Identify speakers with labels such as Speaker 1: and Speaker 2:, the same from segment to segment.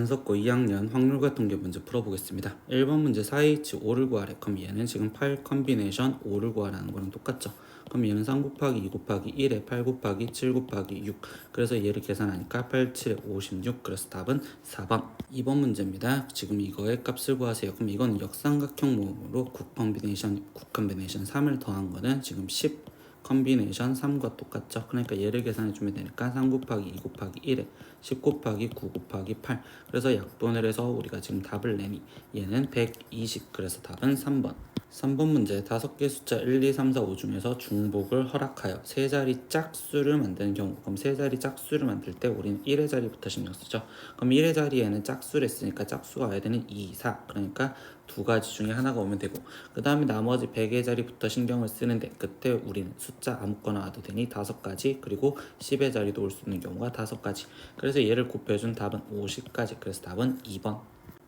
Speaker 1: 한석고 2학년 확률과 통계 문제 풀어보겠습니다. 1번 문제 4H 5를 구하래. 그럼 얘는 지금 8 컨비네이션 5를 구하라는 거랑 똑같죠. 그럼 얘는 3 곱하기 2 곱하기 1에 8 곱하기 7 곱하기 6. 그래서 얘를 계산하니까 8, 7에 56. 그래서 답은 4번. 2번 문제입니다. 지금 이거의 값을 구하세요. 그럼 이거는 역삼각형 모음으로 9 컨비네이션 3을 더한 거는 지금 10 컨비네이션 3과 똑같죠. 그러니까 얘를 계산해 주면 되니까 3 곱하기 2 곱하기 1에 10 곱하기 9 곱하기 8. 그래서 약분을 해서 우리가 지금 답을 내니 얘는 120. 그래서 답은 3번. 3번 문제 5개 숫자 1, 2, 3, 4, 5 중에서 중복을 허락하여 세 자리 짝수를 만드는 경우. 그럼 세 자리 짝수를 만들 때 우리는 1의 자리부터 신경 쓰죠. 그럼 1의 자리에는 짝수를 했으니까 짝수가 와야 되는 2, 4. 그러니까 두 가지 중에 하나가 오면 되고, 그 다음에 나머지 100의 자리부터 신경을 쓰는데 그때 우리는 숫자 아무거나 와도 되니 5가지, 그리고 10의 자리도 올 수 있는 경우가 5가지. 그래서 얘를 곱해준 답은 50까지. 그래서 답은 2번.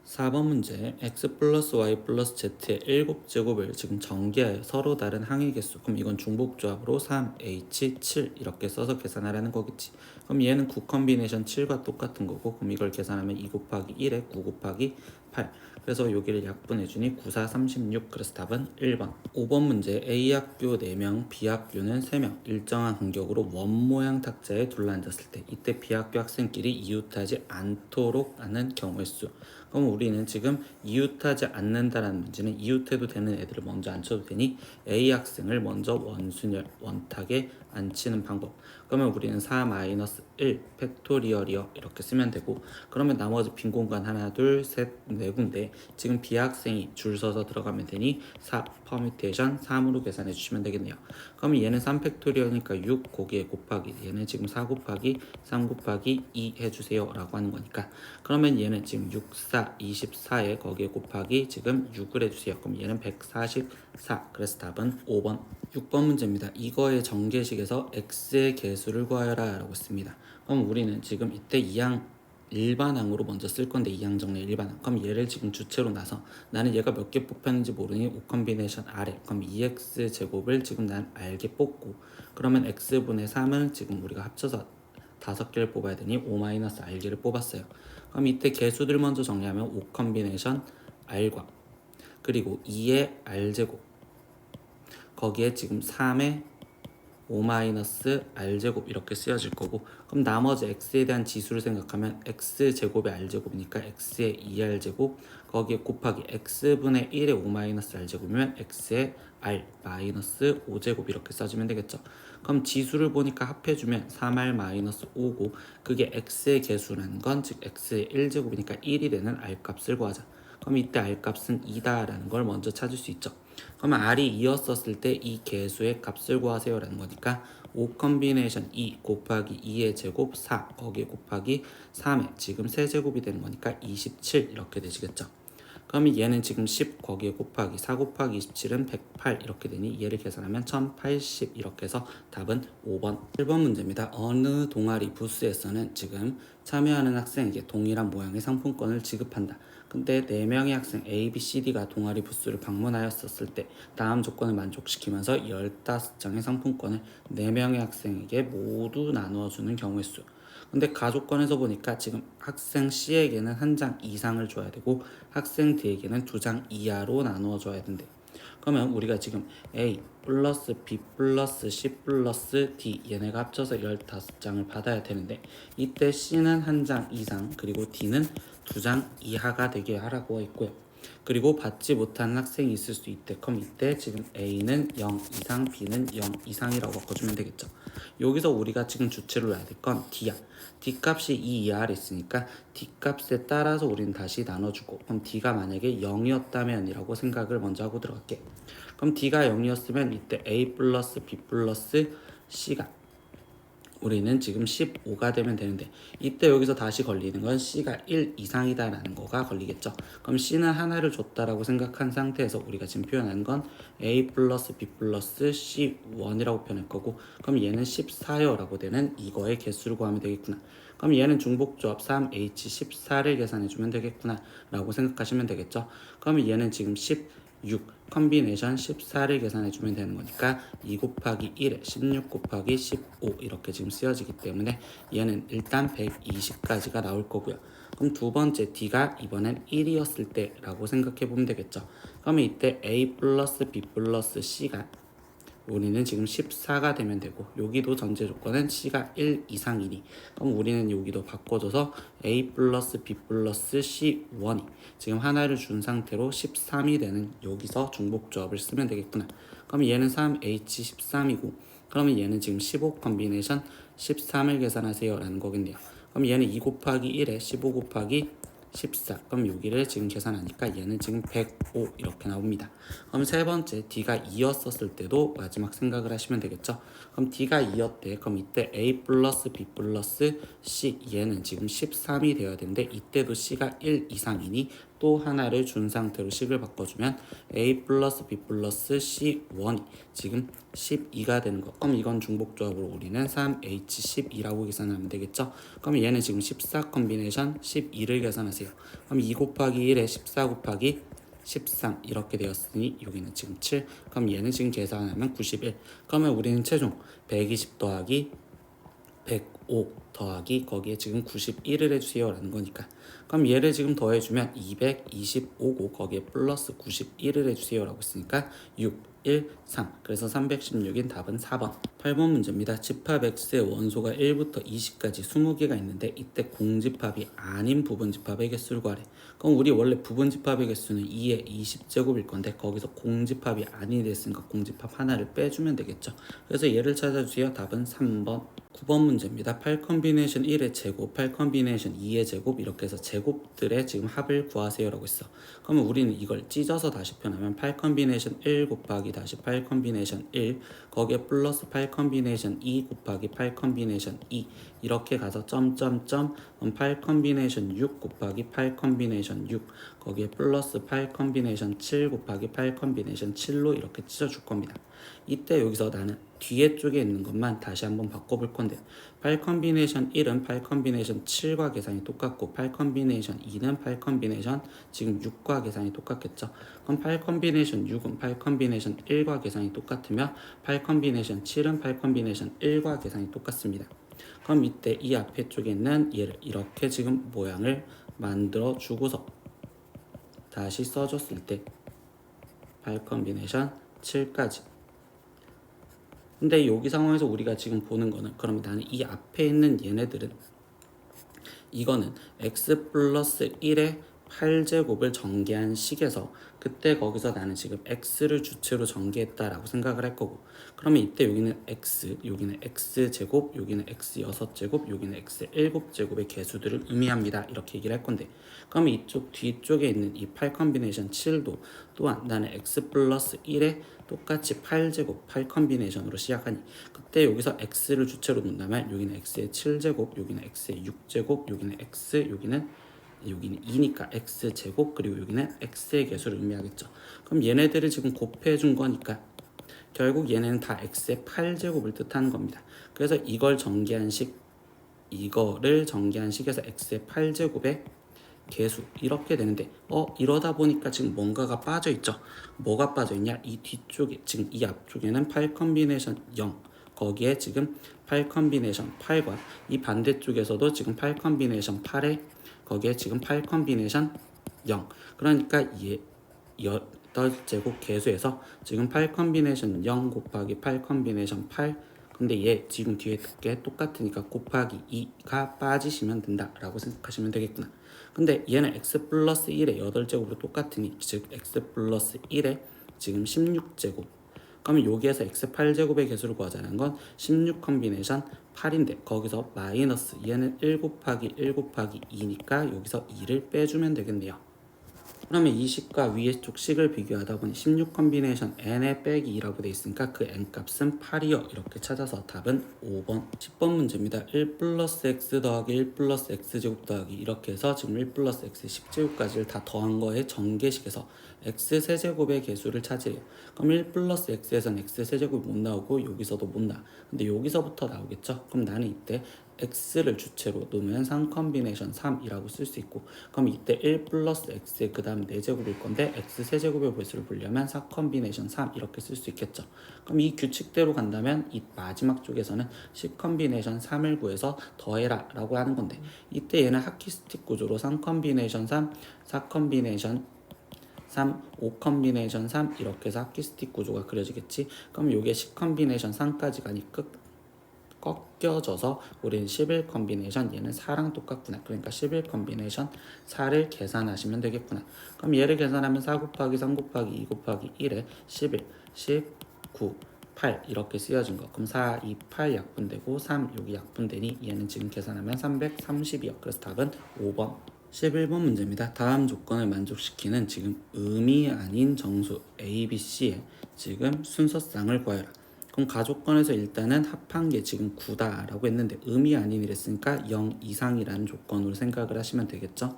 Speaker 1: 4번 문제 x 플러스 y 플러스 z의 7제곱을 지금 전개하여 서로 다른 항의 개수. 그럼 이건 중복조합으로 3h 7 이렇게 써서 계산하라는 거겠지. 그럼 얘는 9 컨비네이션 7과 똑같은 거고, 그럼 이걸 계산하면 2 곱하기 1에 9 곱하기 8. 그래서 여기를 약분해주니 9, 4, 36. 그래서 답은 1번. 5번 문제 A학교 4명, B학교는 3명 일정한 간격으로 원 모양 탁자에 둘러앉았을 때 이때 B학교 학생끼리 이웃하지 않도록 하는 경우의 수. 그럼 우리는 지금 이웃하지 않는다라는 문제는 이웃해도 되는 애들을 먼저 앉혀도 되니 A 학생을 먼저 원순열 원탁에 앉히는 방법. 그러면 우리는 4-1 팩토리얼이요 이렇게 쓰면 되고, 그러면 나머지 빈 공간 하나 둘 셋 네 군데 지금 B 학생이 줄 서서 들어가면 되니 4 퍼뮤테이션 3으로 계산해 주시면 되겠네요. 그러면 얘는 3 팩토리얼이니까 6 거기에 곱하기, 얘는 지금 4 곱하기 3 곱하기 2 해주세요 라고 하는 거니까, 그러면 얘는 지금 6, 4, 24에 거기에 곱하기 지금 6을 해주세요. 그럼 얘는 144. 그래서 답은 5번. 6번 문제입니다. 이거의 전개식에서 x의 개수를 구하여라 라고 했습니다. 그럼 우리는 지금 이때 2항 일반항으로 먼저 쓸 건데, 2항 정리 일반항. 그럼 얘를 지금 주체로 놔서 나는 얘가 몇 개 뽑혔는지 모르니 5 컨비네이션 아래. 그럼 2x 제곱을 지금 난 알게 뽑고, 그러면 x분의 3을 지금 우리가 합쳐서 5개를 뽑아야 되니 5-r개를 뽑았어요. 그럼 이때 개수들 먼저 정리하면 5 컨비네이션 r과 그리고 2의 r제곱 거기에 지금 3의 5-r제곱 이렇게 쓰여질 거고, 그럼 나머지 x에 대한 지수를 생각하면 x제곱의 r제곱이니까 x의 2r제곱 거기에 곱하기 x분의 1의 5-r제곱이면 x의 r 마이너스 5제곱 이렇게 써주면 되겠죠. 그럼 지수를 보니까 합해주면 3r 마이너스 5고, 그게 x의 개수라는 건 즉 x의 1제곱이니까 1이 되는 r 값을 구하자. 그럼 이때 r 값은 2다 라는 걸 먼저 찾을 수 있죠. 그러면 r이 2였었을 때 이 개수의 값을 구하세요 라는 거니까 5 컨비네이션 2 곱하기 2의 제곱 4 거기에 곱하기 3의 지금 세제곱이 되는 거니까 27 이렇게 되시겠죠. 그러면 얘는 지금 10 거기에 곱하기 4 곱하기 27은 108 이렇게 되니 얘를 계산하면 1080 이렇게 해서 답은 5번. 1번 문제입니다. 어느 동아리 부스에서는 지금 참여하는 학생에게 동일한 모양의 상품권을 지급한다. 근데 4명의 학생 A, B, C, D가 동아리 부스를 방문하였었을 때 다음 조건을 만족시키면서 15장의 상품권을 4명의 학생에게 모두 나누어주는 경우의 수. 근데 가족권에서 보니까 지금 학생 C에게는 한 장 이상을 줘야 되고 학생 D에게는 2장 이하로 나누어 줘야 된대. 그러면 우리가 지금 A 플러스 B 플러스 C 플러스 D 얘네가 합쳐서 15장을 받아야 되는데, 이때 C는 한 장 이상 그리고 D는 2장 이하가 되게 하라고 했고요. 그리고 받지 못하는 학생이 있을 수 있대. 그럼 이때 지금 A는 0 이상, B는 0 이상이라고 바꿔주면 되겠죠. 여기서 우리가 지금 주체로 놔야 될 건 D야. D 값이 2 이하를 있으니까 D 값에 따라서 우리는 다시 나눠주고, 그럼 D가 만약에 0이었다면 이라고 생각을 먼저 하고 들어갈게. 그럼 D가 0이었으면 이때 A 플러스 B 플러스 C가 우리는 지금 15가 되면 되는데, 이때 여기서 다시 걸리는 건 C가 1 이상이다 라는 거가 걸리겠죠. 그럼 C는 하나를 줬다라고 생각한 상태에서 우리가 지금 표현한 건 A 플러스 B 플러스 C1이라고 표현할 거고, 그럼 얘는 14요 라고 되는 이거의 개수를 구하면 되겠구나. 그럼 얘는 중복조합 3H14를 계산해주면 되겠구나 라고 생각하시면 되겠죠. 그러면 얘는 지금 16 컨비네이션 14를 계산해 주면 되는 거니까 2 곱하기 1에 16 곱하기 15 이렇게 지금 쓰여지기 때문에 얘는 일단 120까지가 나올 거고요. 그럼 두 번째 D가 이번엔 1이었을 때라고 생각해 보면 되겠죠. 그러면 이때 A 플러스 B 플러스 C가 우리는 지금 14가 되면 되고, 여기도 전제 조건은 C가 1 이상이니, 그럼 우리는 여기도 바꿔줘서 A 플러스 B 플러스 C1이 지금 하나를 준 상태로 13이 되는 여기서 중복조합을 쓰면 되겠구나. 그럼 얘는 3H13이고, 그러면 얘는 지금 15 컨비네이션 13을 계산하세요 라는 거겠네요. 그럼 얘는 2 곱하기 1에 15 곱하기 14. 그럼 여기를 지금 계산하니까 얘는 지금 105 이렇게 나옵니다. 그럼 세 번째 D가 2였었을 때도 마지막 생각을 하시면 되겠죠. 그럼 D가 2였대. 그럼 이때 A 플러스 B 플러스 C 얘는 지금 13이 되어야 되는데 이때도 C가 1 이상이니 또 하나를 준 상태로 식을 바꿔주면 A 플러스 B 플러스 C1이 지금 12가 되는 거. 그럼 이건 중복조합으로 우리는 3H12라고 계산하면 되겠죠. 그럼 얘는 지금 14 컨비네이션 12를 계산하세요. 그럼 2 곱하기 1에 14 곱하기 13 이렇게 되었으니 여기는 지금 7. 그럼 얘는 지금 계산하면 91. 그러면 우리는 최종 120 더하기 105 더하기 거기에 지금 91을 해주세요 라는 거니까, 그럼 얘를 지금 더해주면 225고 거기에 플러스 91을 해주세요 라고 했으니까 6, 1, 3. 그래서 316인 답은 4번. 8번 문제입니다. 집합 X의 원소가 1부터 20까지 20개가 있는데 이때 공집합이 아닌 부분집합의 개수를 구하래. 그럼 우리 원래 부분집합의 개수는 2의 20제곱일 건데 거기서 공집합이 아니 됐으니까 공집합 하나를 빼주면 되겠죠. 그래서 얘를 찾아주세요. 답은 3번. 9번 문제입니다. 8 컨비네이션 1의 제곱, 8 컨비네이션 2의 제곱 이렇게 해서 제곱들의 지금 합을 구하세요 라고 했어. 그러면 우리는 이걸 찢어서 다시 표현하면 8 컨비네이션 1 곱하기 다시 8 컨비네이션 1 거기에 플러스 8 컨비네이션 2 곱하기 8 컨비네이션 2 이렇게 가서 점점점 8 컨비네이션 6 곱하기 8 컨비네이션 6 거기에 플러스 8 컨비네이션 7 곱하기 8 컨비네이션 7로 이렇게 찢어줄 겁니다. 이때 여기서 나는 뒤에 쪽에 있는 것만 다시 한번 바꿔볼 건데 8 컨비네이션 1은 8 컨비네이션 7과 계산이 똑같고 8 컨비네이션 2는 8 컨비네이션 지금 6과 계산이 똑같겠죠. 그럼 8 컨비네이션 6은 8 컨비네이션 1과 계산이 똑같으며 8 컨비네이션 7은 8 컨비네이션 1과 계산이 똑같습니다. 그럼 이때 이 앞에 쪽에 있는 얘를 이렇게 지금 모양을 만들어 주고서 다시 써줬을 때 8 컨비네이션 7까지. 근데 여기 상황에서 우리가 지금 보는 거는, 그러면 나는 이 앞에 있는 얘네들은 이거는 x 플러스 1의 8제곱을 전개한 식에서 그때 거기서 나는 지금 x를 주체로 전개했다라고 생각을 할 거고, 그러면 이때 여기는 x, 여기는 x제곱, 여기는 x 6제곱, 여기는 x 7제곱의 개수들을 의미합니다 이렇게 얘기를 할 건데, 그러면 이쪽 뒤쪽에 있는 이 8 컨비네이션 7도 또한 나는 x 플러스 1에 똑같이 8제곱 8 컨비네이션으로 시작하니 그때 여기서 x를 주체로 둔다면 여기는 x의 7제곱, 여기는 x의 6제곱, 여기는 x, 여기는 2니까 x제곱, 그리고 여기는 x의 개수를 의미하겠죠. 그럼 얘네들을 지금 곱해준 거니까 결국 얘네는 다 x의 8제곱을 뜻하는 겁니다. 그래서 이거를 전개한 식에서 x의 8제곱의 개수 이렇게 되는데 이러다 보니까 지금 뭔가가 빠져있죠. 뭐가 빠져있냐, 이 뒤쪽에 지금 이 앞쪽에는 8 컨비네이션 0 거기에 지금 8 컨비네이션 8과 이 반대쪽에서도 지금 8 컨비네이션 8에 거기에 지금 8 컨비네이션 0. 그러니까 얘 8제곱 개수에서 지금 8 컨비네이션 0 곱하기 8 컨비네이션 8, 근데 얘 지금 뒤에 게 똑같으니까 곱하기 2가 빠지시면 된다 라고 생각하시면 되겠구나. 근데 얘는 x 플러스 1의 8제곱으로 똑같으니 즉 x 플러스 1의 지금 16제곱, 그러면 여기에서 x 8제곱의 개수를 구하자는 건 16 컨비네이션 8인데 거기서 마이너스 얘는 1 곱하기 1 곱하기 2니까 여기서 2를 빼주면 되겠네요. 그러면 이 식과 위의 쪽 식을 비교하다 보니 16 컨비네이션 n에 빼기 2라고 되어 있으니까 그 n 값은 8이요 이렇게 찾아서 답은 5번. 10번 문제입니다. 1 플러스 x 더하기 1 플러스 x제곱 더하기 이렇게 해서 지금 1 플러스 x 10제곱까지를 다 더한 거의 전개식에서 x 세제곱의 개수를 찾으래요. 그럼 1 플러스 x에서는 x 세제곱이 못 나오고 여기서도 못 나와. 근데 여기서부터 나오겠죠. 그럼 나는 이때 x를 주체로 놓으면 3 컨비네이션 3이라고 쓸 수 있고, 그럼 이때 1 플러스 x의 그 다음 4제곱일 건데 x 세제곱의 배수를 보려면 4 컨비네이션 3 이렇게 쓸 수 있겠죠. 그럼 이 규칙대로 간다면 이 마지막 쪽에서는 10 컨비네이션 3을 구해서 더해라 라고 하는 건데, 이때 얘는 하키스틱 구조로 3 컨비네이션 3, 4 컨비네이션 3, 5 컨비네이션 3 이렇게 해서 하키스틱 구조가 그려지겠지. 그럼 요게 10 컨비네이션 3까지 가니 꺾여져서 우리는 11 컨비네이션, 얘는 4랑 똑같구나. 그러니까 11 컨비네이션 4를 계산하시면 되겠구나. 그럼 얘를 계산하면 4 곱하기 3 곱하기 2 곱하기 1에 11, 19, 8 이렇게 쓰여진 거. 그럼 4, 2, 8 약분되고 3 여기 약분되니 얘는 지금 계산하면 332요. 그래서 답은 5번. 11번 문제입니다. 다음 조건을 만족시키는 지금 음이 아닌 정수 A, B, C의 지금 순서쌍을 구하여라. 그럼 가조건에서 일단은 합한 게 지금 9다 라고 했는데 음이 아닌 이랬으니까 0 이상이라는 조건으로 생각을 하시면 되겠죠.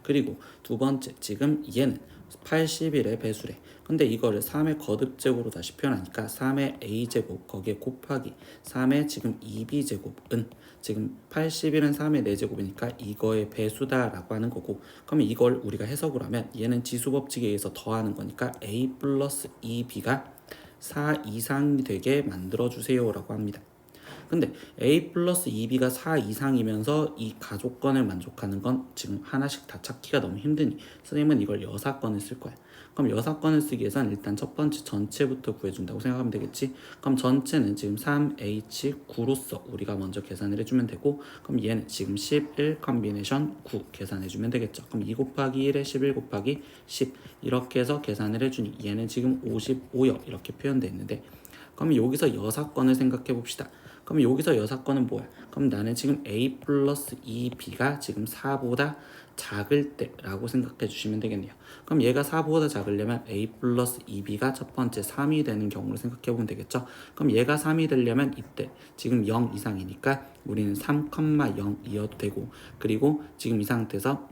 Speaker 1: 그리고 두 번째, 지금 얘는 81의 배수래. 근데 이거를 3의 거듭제곱으로 다시 표현하니까 3의 a제곱 거기에 곱하기 3의 지금 2b제곱은 지금 81은 3의 4제곱이니까 이거의 배수다 라고 하는 거고, 그러면 이걸 우리가 해석을 하면 얘는 지수법칙에 의해서 더하는 거니까 a 플러스 2b가 4 이상이 되게 만들어주세요 라고 합니다. 근데 a 플러스 2b가 4 이상이면서 이 가족건을 만족하는 건 지금 하나씩 다 찾기가 너무 힘드니 선생님은 이걸 여사건을 쓸 거야. 그럼 여사건을 쓰기 위해서는 일단 첫 번째 전체부터 구해준다고 생각하면 되겠지. 그럼 전체는 지금 3H9로서 우리가 먼저 계산을 해주면 되고, 그럼 얘는 지금 11 컨비네이션 9 계산해주면 되겠죠. 그럼 2 곱하기 1에 11 곱하기 10 이렇게 해서 계산을 해주니 얘는 지금 55여 이렇게 표현되어 있는데, 그럼 여기서 여사건을 생각해 봅시다. 그럼 여기서 여사건은 뭐야? 그럼 나는 지금 a 플러스 2b가 지금 4보다 작을 때라고 생각해 주시면 되겠네요. 그럼 얘가 4보다 작으려면 a 플러스 2b가 첫 번째 3이 되는 경우를 생각해 보면 되겠죠. 그럼 얘가 3이 되려면 이때 지금 0 이상이니까 우리는 3,0이어도 되고, 그리고 지금 이 상태에서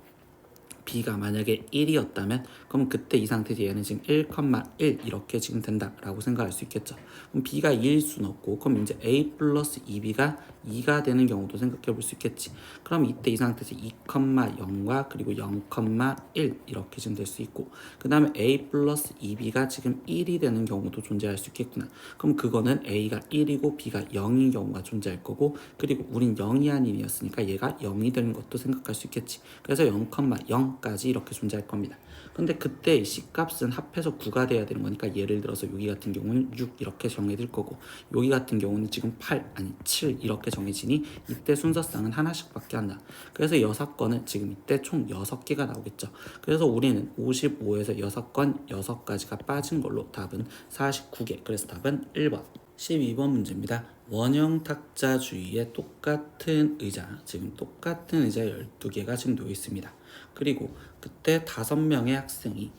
Speaker 1: b가 만약에 1이었다면 그럼 그때 이 상태에서 얘는 지금 1,1 이렇게 지금 된다라고 생각할 수 있겠죠. 그럼 b가 2일 수는 없고, 그럼 이제 a 플러스 2b가 2가 되는 경우도 생각해 볼 수 있겠지. 그럼 이때 이 상태에서 2,0과 그리고 0,1 이렇게 지금 될 수 있고, 그 다음에 a 플러스 2b가 지금 1이 되는 경우도 존재할 수 있겠구나. 그럼 그거는 a가 1이고 b가 0인 경우가 존재할 거고, 그리고 우린 0이 아닌이었으니까 얘가 0이 되는 것도 생각할 수 있겠지. 그래서 0,0까지 이렇게 존재할 겁니다. 근데 그때 C값은 합해서 9가 돼야 되는 거니까 예를 들어서 여기 같은 경우는 6 이렇게 정해질 거고, 여기 같은 경우는 지금 8 아니 7 이렇게 정해지니 이때 순서쌍은 하나씩밖에 안 나. 그래서 여사건은 지금 이때 총 6개가 나오겠죠. 그래서 우리는 55에서 여사건 6가지가 빠진 걸로 답은 49개. 그래서 답은 1번. 12번 문제입니다. 원형 탁자 주위에 똑같은 의자, 지금 똑같은 의자 12개가 지금 놓여 있습니다. 그리고 그때 5명의 학생이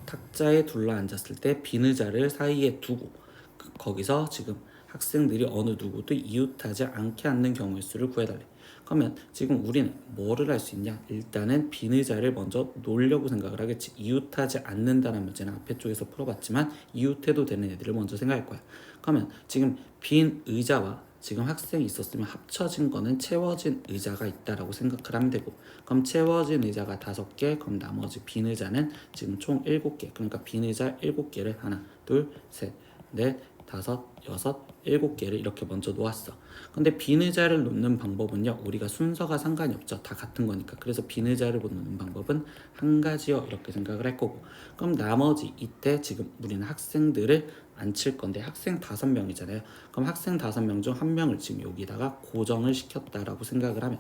Speaker 1: 탁자에 둘러앉았을 때 빈 의자를 사이에 두고 거기서 지금 학생들이 어느 누구도 이웃하지 않게 앉는 경우의 수를 구해달래. 그러면 지금 우리는 뭐를 할 수 있냐? 일단은 빈 의자를 먼저 놓으려고 생각을 하겠지. 이웃하지 않는다는 문제는 앞에 쪽에서 풀어봤지만 이웃해도 되는 애들을 먼저 생각할 거야. 그러면 지금 빈 의자와 지금 학생이 있었으면 합쳐진 거는 채워진 의자가 있다라고 생각을 하면 되고, 그럼 채워진 의자가 5개, 그럼 나머지 빈 의자는 지금 총 7개. 그러니까 빈 의자 7개를 하나, 둘, 셋, 넷, 5, 6, 7개를 이렇게 먼저 놓았어. 근데 빈 의자를 놓는 방법은요, 우리가 순서가 상관이 없죠. 다 같은 거니까. 그래서 빈 의자를 놓는 방법은 한 가지요 이렇게 생각을 할 거고, 그럼 나머지 이때 지금 우리는 학생들을 앉힐 건데 학생 5명이잖아요. 그럼 학생 5명 중 1명을 지금 여기다가 고정을 시켰다라고 생각을 하면,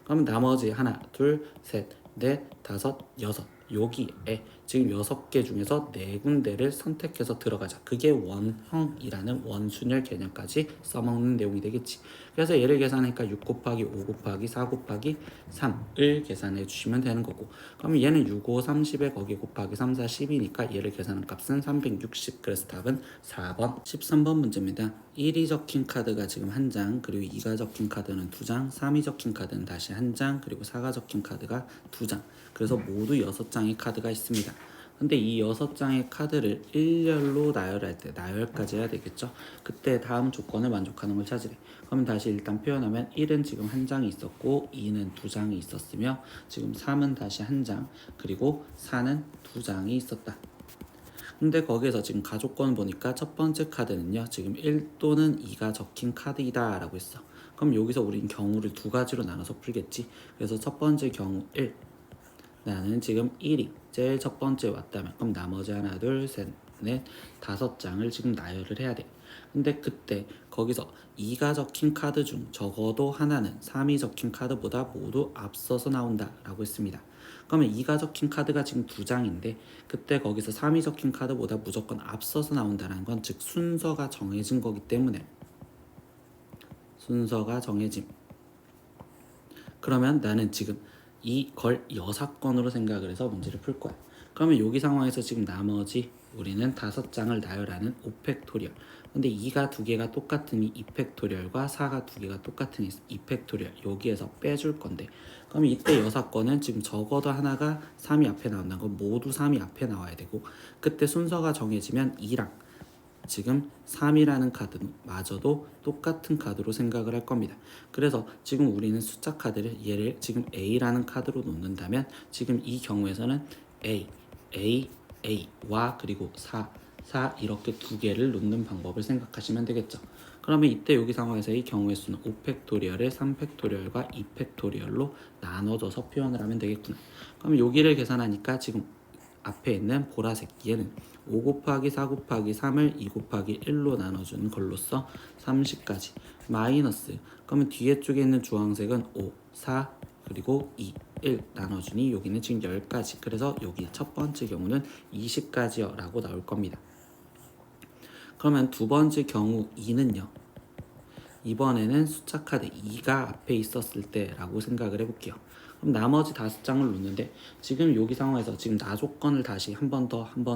Speaker 1: 그럼 나머지 하나, 둘, 셋, 넷, 5, 6 여기에 지금 6개 중에서 4군데를 선택해서 들어가자. 그게 원형이라는 원순열 개념까지 써먹는 내용이 되겠지. 그래서 얘를 계산하니까 6 곱하기 5 곱하기 4 곱하기 3을 계산해 주시면 되는 거고, 그럼 얘는 6, 5, 30에 거기 곱하기 3, 4, 10이니까 얘를 계산한 값은 360. 그래서 답은 4번. 13번 문제입니다. 1이 적힌 카드가 지금 1장, 그리고 2가 적힌 카드는 2장, 3이 적힌 카드는 다시 1장, 그리고 4가 적힌 카드가 2장. 그래서 모두 6장의 카드가 있습니다. 근데 이 6장의 카드를 일렬로 나열할 때 나열까지 해야 되겠죠. 그때 다음 조건을 만족하는 걸 찾으래. 그럼 다시 일단 표현하면 1은 지금 한 장이 있었고 2는 두 장이 있었으며 지금 3은 다시 한 장, 그리고 4는 두 장이 있었다. 근데 거기에서 지금 가족권 보니까 첫 번째 카드는요, 지금 1 또는 2가 적힌 카드이다 라고 했어. 그럼 여기서 우린 경우를 두 가지로 나눠서 풀겠지. 그래서 첫 번째 경우 1, 나는 지금 1이 제일 첫 번째 왔다면 그럼 나머지 하나 둘 셋 넷 다섯 장을 지금 나열을 해야 돼. 근데 그때 거기서 2가 적힌 카드 중 적어도 하나는 3이 적힌 카드보다 모두 앞서서 나온다 라고 했습니다. 그러면 2가 적힌 카드가 지금 두 장인데 그때 거기서 3이 적힌 카드보다 무조건 앞서서 나온다는 건 즉 순서가 정해진 거기 때문에 순서가 정해짐. 그러면 나는 지금 이걸 여사건으로 생각을 해서 문제를 풀 거야. 그러면 여기 상황에서 지금 나머지 우리는 5장을 나열하는 5팩토리얼. 근데 2가 두 개가 똑같으니 2팩토리얼과 4가 두 개가 똑같으니 2팩토리얼. 여기에서 빼줄 건데. 그러면 이때 여사건은 지금 적어도 하나가 3이 앞에 나온다는 건 모두 3이 앞에 나와야 되고, 그때 순서가 정해지면 2랑 지금 3이라는 카드마저도 똑같은 카드로 생각을 할 겁니다. 그래서 지금 우리는 숫자 카드를 얘를 지금 A라는 카드로 놓는다면 지금 이 경우에서는 A, A, A와 그리고 4 이렇게 두 개를 놓는 방법을 생각하시면 되겠죠. 그러면 이때 여기 상황에서 이 경우의 수는 5팩토리얼을 3팩토리얼과 2팩토리얼로 나눠줘서 표현을 하면 되겠구나. 그럼 여기를 계산하니까 지금 앞에 있는 보라색 얘는 5 곱하기 4 곱하기 3을 2 곱하기 1로 나눠주는 걸로써 30까지 마이너스, 그러면 뒤에 쪽에 있는 주황색은 5, 4 그리고 2, 1 나눠주니 여기는 지금 10까지. 그래서 여기 첫 번째 경우는 20까지요 라고 나올 겁니다. 그러면 두 번째 경우 2는요, 이번에는 숫자 카드 2가 앞에 있었을 때 라고 생각을 해볼게요. 그럼 나머지 5장을 놓는데 지금 여기 상황에서 지금 나 조건을 다시 한 번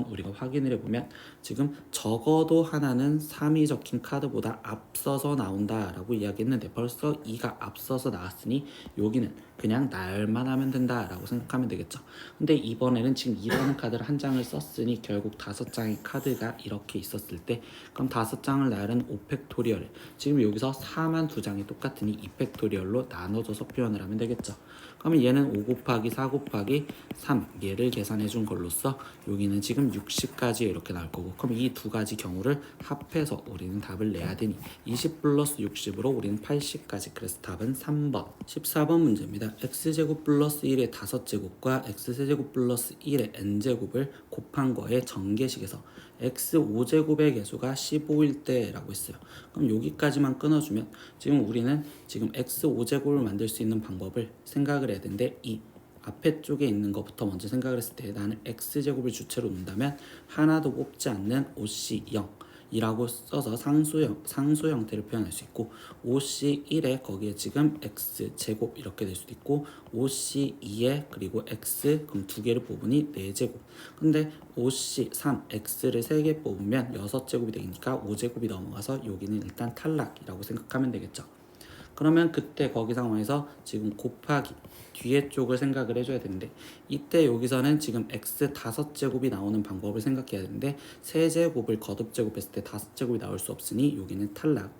Speaker 1: 우리가 확인을 해보면 지금 적어도 하나는 3이 적힌 카드보다 앞서서 나온다 라고 이야기했는데 벌써 2가 앞서서 나왔으니 여기는 그냥 나열만 하면 된다 라고 생각하면 되겠죠. 근데 이번에는 지금 2라는 카드를 한 장을 썼으니 결국 5장의 카드가 이렇게 있었을 때 그럼 5장을 나열은 5팩토리얼, 지금 여기서 4만 두 장이 똑같으니 2팩토리얼로 나눠줘서 표현을 하면 되겠죠. 그러면 얘는 5 곱하기 4 곱하기 3 얘를 계산해 준 걸로써 여기는 지금 60까지 이렇게 나올 거고, 그럼 이 두 가지 경우를 합해서 우리는 답을 내야 되니 20 플러스 60으로 우리는 80까지. 그래서 답은 3번. 14번 문제입니다. x제곱 플러스 1의 5제곱과 x세제곱 플러스 1의 n제곱을 곱한 거의 전개식에서 x5제곱의 개수가 15일 때라고 했어요. 그럼 여기까지만 끊어주면 지금 우리는 지금 x5제곱을 만들 수 있는 방법을 생각을 해야 되는데, 이 앞에 쪽에 있는 것부터 먼저 생각을 했을 때 나는 x제곱을 주체로 놓는다면 하나도 뽑지 않는 OC0 이라고 써서 상수 형태를 표현할 수 있고, OC1에 거기에 지금 x제곱 이렇게 될 수도 있고, OC2에 그리고 x 그럼 두 개를 뽑으니 4제곱. 근데 OC3 x를 3개 뽑으면 6제곱이 되니까 5제곱이 넘어가서 여기는 일단 탈락이라고 생각하면 되겠죠. 그러면 그때 거기 상황에서 지금 곱하기 뒤에 쪽을 생각을 해줘야 되는데, 이때 여기서는 지금 x 5제곱이 나오는 방법을 생각해야 되는데 3제곱을 거듭제곱했을 때 5제곱이 나올 수 없으니 여기는 탈락.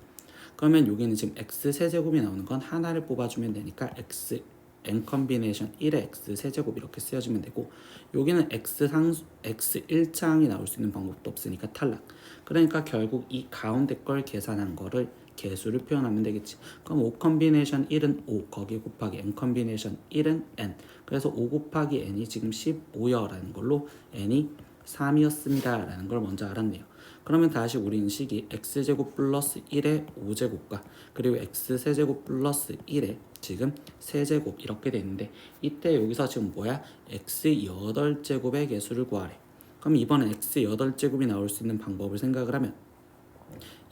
Speaker 1: 그러면 여기는 지금 x 세제곱이 나오는 건 하나를 뽑아주면 되니까 x n 컨비네이션 1의 x 세제곱 이렇게 쓰여지면 되고, 여기는 x 1창이 나올 수 있는 방법도 없으니까 탈락. 그러니까 결국 이 가운데 걸 계산한 거를 개수를 표현하면 되겠지. 그럼 5 컨비네이션 1은 5 거기 곱하기 n 컨비네이션 1은 n, 그래서 5 곱하기 n이 지금 15여 라는 걸로 n이 3이었습니다 라는 걸 먼저 알았네요. 그러면 다시 우리는 식이 x제곱 플러스 1의 5제곱과 그리고 x세제곱 플러스 1의 지금 세제곱 이렇게 되는데, 이때 여기서 지금 뭐야? x 8제곱의 개수를 구하래. 그럼 이번엔 x 8제곱이 나올 수 있는 방법을 생각을 하면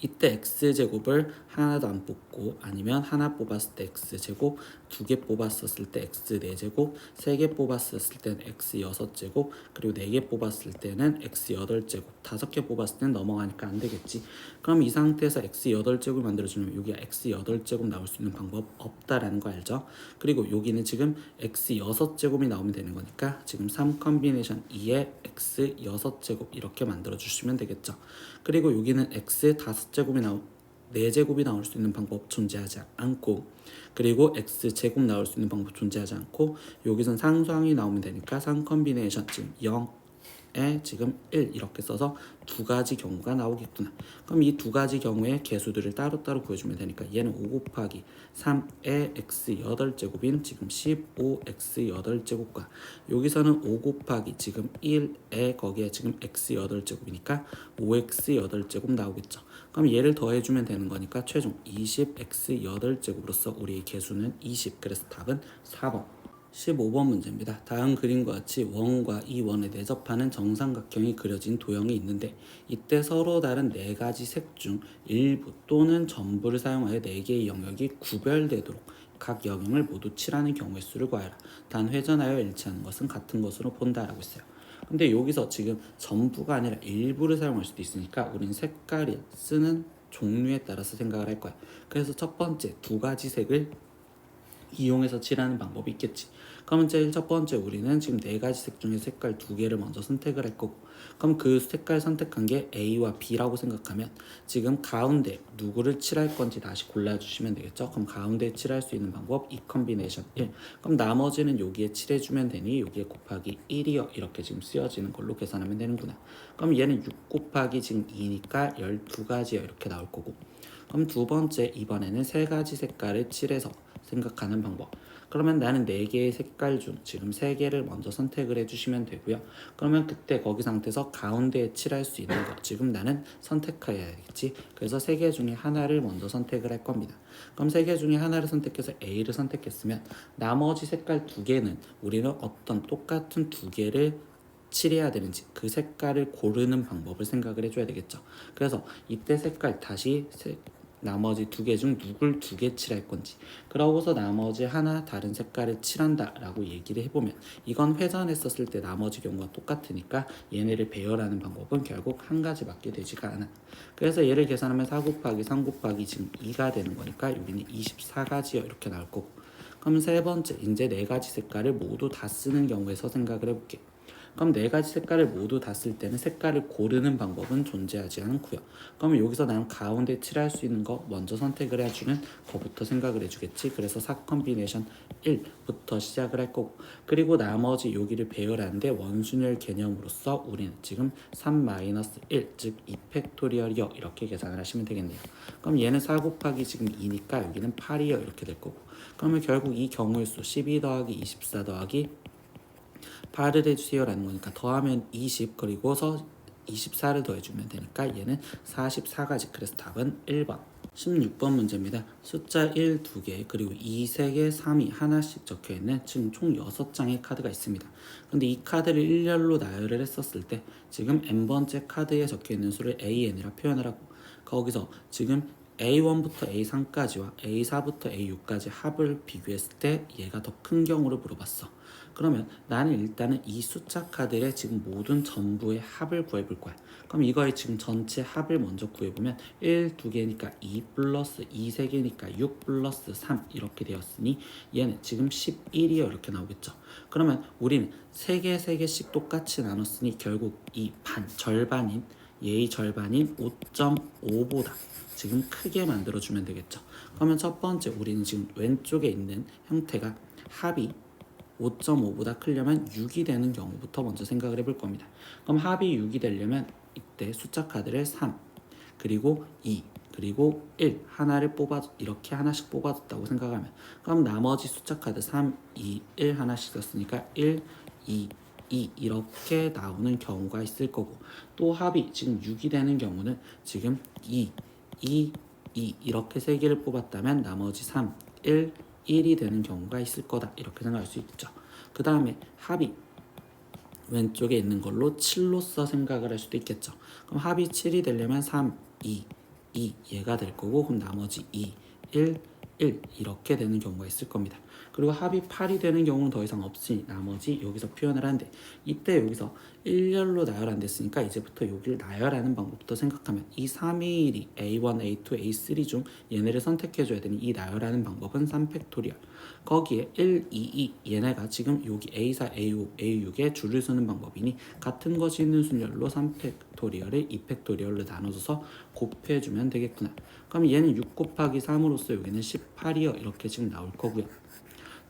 Speaker 1: 이때 x제곱을 하나도 안 뽑고 아니면 하나 뽑았을 때 x제곱, 두 개 뽑았었을 때 x 4제곱, 세 개 뽑았었을 때는 x 6제곱, 그리고 네 개 뽑았을 때는 x 8제곱, 다섯 개 뽑았을 때는 넘어가니까 안 되겠지. 그럼 이 상태에서 x 8제곱 만들어주면 여기가 x 8제곱 나올 수 있는 방법 없다라는 거 알죠? 그리고 여기는 지금 x 6제곱이 나오면 되는 거니까 지금 3 컨비네이션 2에 x 6제곱 이렇게 만들어 주시면 되겠죠. 그리고 여기는 x 5제곱이 4제곱이 나올 수 있는 방법 존재하지 않고, 그리고 x제곱 나올 수 있는 방법 존재하지 않고, 여기선 상수항이 나오면 되니까 3 컨비네이션 지금 0에 지금 1 이렇게 써서 두 가지 경우가 나오겠구나. 그럼 이 두 가지 경우의 개수들을 따로따로 구해주면 되니까 얘는 5 곱하기 3의 x 8제곱인 지금 15x 8제곱과 여기서는 5 곱하기 지금 1에 거기에 지금 x 8제곱이니까 5x 8제곱 나오겠죠. 그럼 얘를 더해주면 되는 거니까 최종 20x 8제곱으로서 우리의 개수는 20. 그래서 답은 4번. 15번 문제입니다. 다음 그림과 같이 원과 이 원에 내접하는 정삼각형이 그려진 도형이 있는데 이때 서로 다른 네 가지 색 중 일부 또는 전부를 사용하여 네 개의 영역이 구별되도록 각 영역을 모두 칠하는 경우의 수를 구하라. 단 회전하여 일치하는 것은 같은 것으로 본다라고 했어요. 근데 여기서 지금 전부가 아니라 일부를 사용할 수도 있으니까 우리는 색깔이 쓰는 종류에 따라서 생각을 할 거야. 그래서 첫 번째 두 가지 색을 이용해서 칠하는 방법이 있겠지. 그러면 제일 첫 번째 우리는 지금 네 가지 색 중에 색깔 두 개를 먼저 선택을 할 거고, 그럼 그 색깔 선택한 게 A와 B라고 생각하면 지금 가운데 누구를 칠할 건지 다시 골라주시면 되겠죠. 그럼 가운데 칠할 수 있는 방법 이 컨비네이션 1. 그럼 나머지는 여기에 칠해주면 되니 여기에 곱하기 1이요 이렇게 지금 쓰여지는 걸로 계산하면 되는구나. 그럼 얘는 6 곱하기 지금 2니까 12가지요 이렇게 나올 거고, 그럼 두 번째 이번에는 세 가지 색깔을 칠해서 생각하는 방법. 그러면 나는 4개의 색깔 중 지금 3개를 먼저 선택을 해주시면 되고요. 그러면 그때 거기 상태에서 가운데에 칠할 수 있는 것 지금 나는 선택해야겠지. 그래서 3개 중에 하나를 먼저 선택을 할 겁니다. 그럼 3개 중에 하나를 선택해서 A를 선택했으면 나머지 색깔 2개는 우리는 어떤 똑같은 2개를 칠해야 되는지 그 색깔을 고르는 방법을 생각을 해줘야 되겠죠. 그래서 이때 색깔 다시 나머지 2개 중 누굴 2개 칠할 건지, 그러고서 나머지 하나 다른 색깔을 칠한다 라고 얘기를 해보면 이건 회전했었을 때 나머지 경우가 똑같으니까 얘네를 배열하는 방법은 결국 한 가지밖에 되지가 않아. 그래서 얘를 계산하면 4 곱하기 3 곱하기 지금 2가 되는 거니까 여기는 24가지요 이렇게 나올 거고, 그럼 세 번째 이제 네 가지 색깔을 모두 다 쓰는 경우에서 생각을 해볼게. 그럼 네 가지 색깔을 모두 다 쓸 때는 색깔을 고르는 방법은 존재하지 않고요. 그럼 여기서 나는 가운데 칠할 수 있는 거 먼저 선택을 해주는 거부터 생각을 해주겠지. 그래서 4 컨비네이션 1부터 시작을 할 거고, 그리고 나머지 여기를 배열하는데 원순열 개념으로서 우리는 지금 3-1 즉 2팩토리얼이요 이렇게 계산을 하시면 되겠네요. 그럼 얘는 4 곱하기 지금 2니까 여기는 8이요 이렇게 될 거고, 그러면 결국 이 경우의 수 12 더하기 24 더하기 8을 해주세요 라는 거니까 더하면 20 그리고서 24를 더해주면 되니까 얘는 44가지. 그래서 답은 1번. 16번 문제입니다. 숫자 1 2개 그리고 2 3개 3이 하나씩 적혀있는 지금 총 6장의 카드가 있습니다. 근데 이 카드를 일렬로 나열을 했었을 때 지금 n번째 카드에 적혀있는 수를 AN이라 표현을 하고, 거기서 지금 A1부터 A3까지와 A4부터 A6까지 합을 비교했을 때 얘가 더 큰 경우를 물어봤어. 그러면 나는 일단은 이 숫자 카드의 지금 모든 전부의 합을 구해볼 거야. 그럼 이거의 지금 전체 합을 먼저 구해보면 1, 2개니까 2 플러스 2, 3개니까 6 플러스 3 이렇게 되었으니 얘는 지금 11이요 이렇게 나오겠죠. 그러면 우리는 3개, 3개씩 똑같이 나눴으니 결국 이 절반인 얘의 절반인 5.5보다 지금 크게 만들어주면 되겠죠. 그러면 첫 번째 우리는 지금 왼쪽에 있는 형태가 합이 5.5보다 크려면 6이 되는 경우부터 먼저 생각을 해볼 겁니다. 그럼 합이 6이 되려면 이때 숫자 카드를 3 그리고 2 그리고 1 하나를 이렇게 하나씩 뽑아줬다고 생각하면, 그럼 나머지 숫자 카드 3, 2, 1 하나씩 썼으니까 1, 2, 2 이렇게 나오는 경우가 있을 거고, 또 합이 지금 6이 되는 경우는 지금 2, 2, 2 이렇게 3개를 뽑았다면 나머지 3, 1, 1이 되는 경우가 있을 거다 이렇게 생각할 수 있죠. 그 다음에 합이 왼쪽에 있는 걸로 7로서 생각을 할 수도 있겠죠. 그럼 합이 7이 되려면 3, 2, 2 얘가 될 거고 그럼 나머지 2, 1, 1 이렇게 되는 경우가 있을 겁니다. 그리고 합이 8이 되는 경우는 더 이상 없으니 나머지 여기서 표현을 하는데 이때 여기서 1열로 나열 안 됐으니까 이제부터 여기를 나열하는 방법부터 생각하면 이 3의 1이 A1, A2, A3 중 얘네를 선택해줘야 되니 이 나열하는 방법은 3팩토리얼 거기에 1, 2, 2 얘네가 지금 여기 A4, A5, A6에 줄을 쓰는 방법이니 같은 것이 있는 순열로 3팩토리얼을 2팩토리얼로 나눠줘서 곱해주면 되겠구나. 그럼 얘는 6 곱하기 3으로서 여기는 18이요 이렇게 지금 나올 거고요.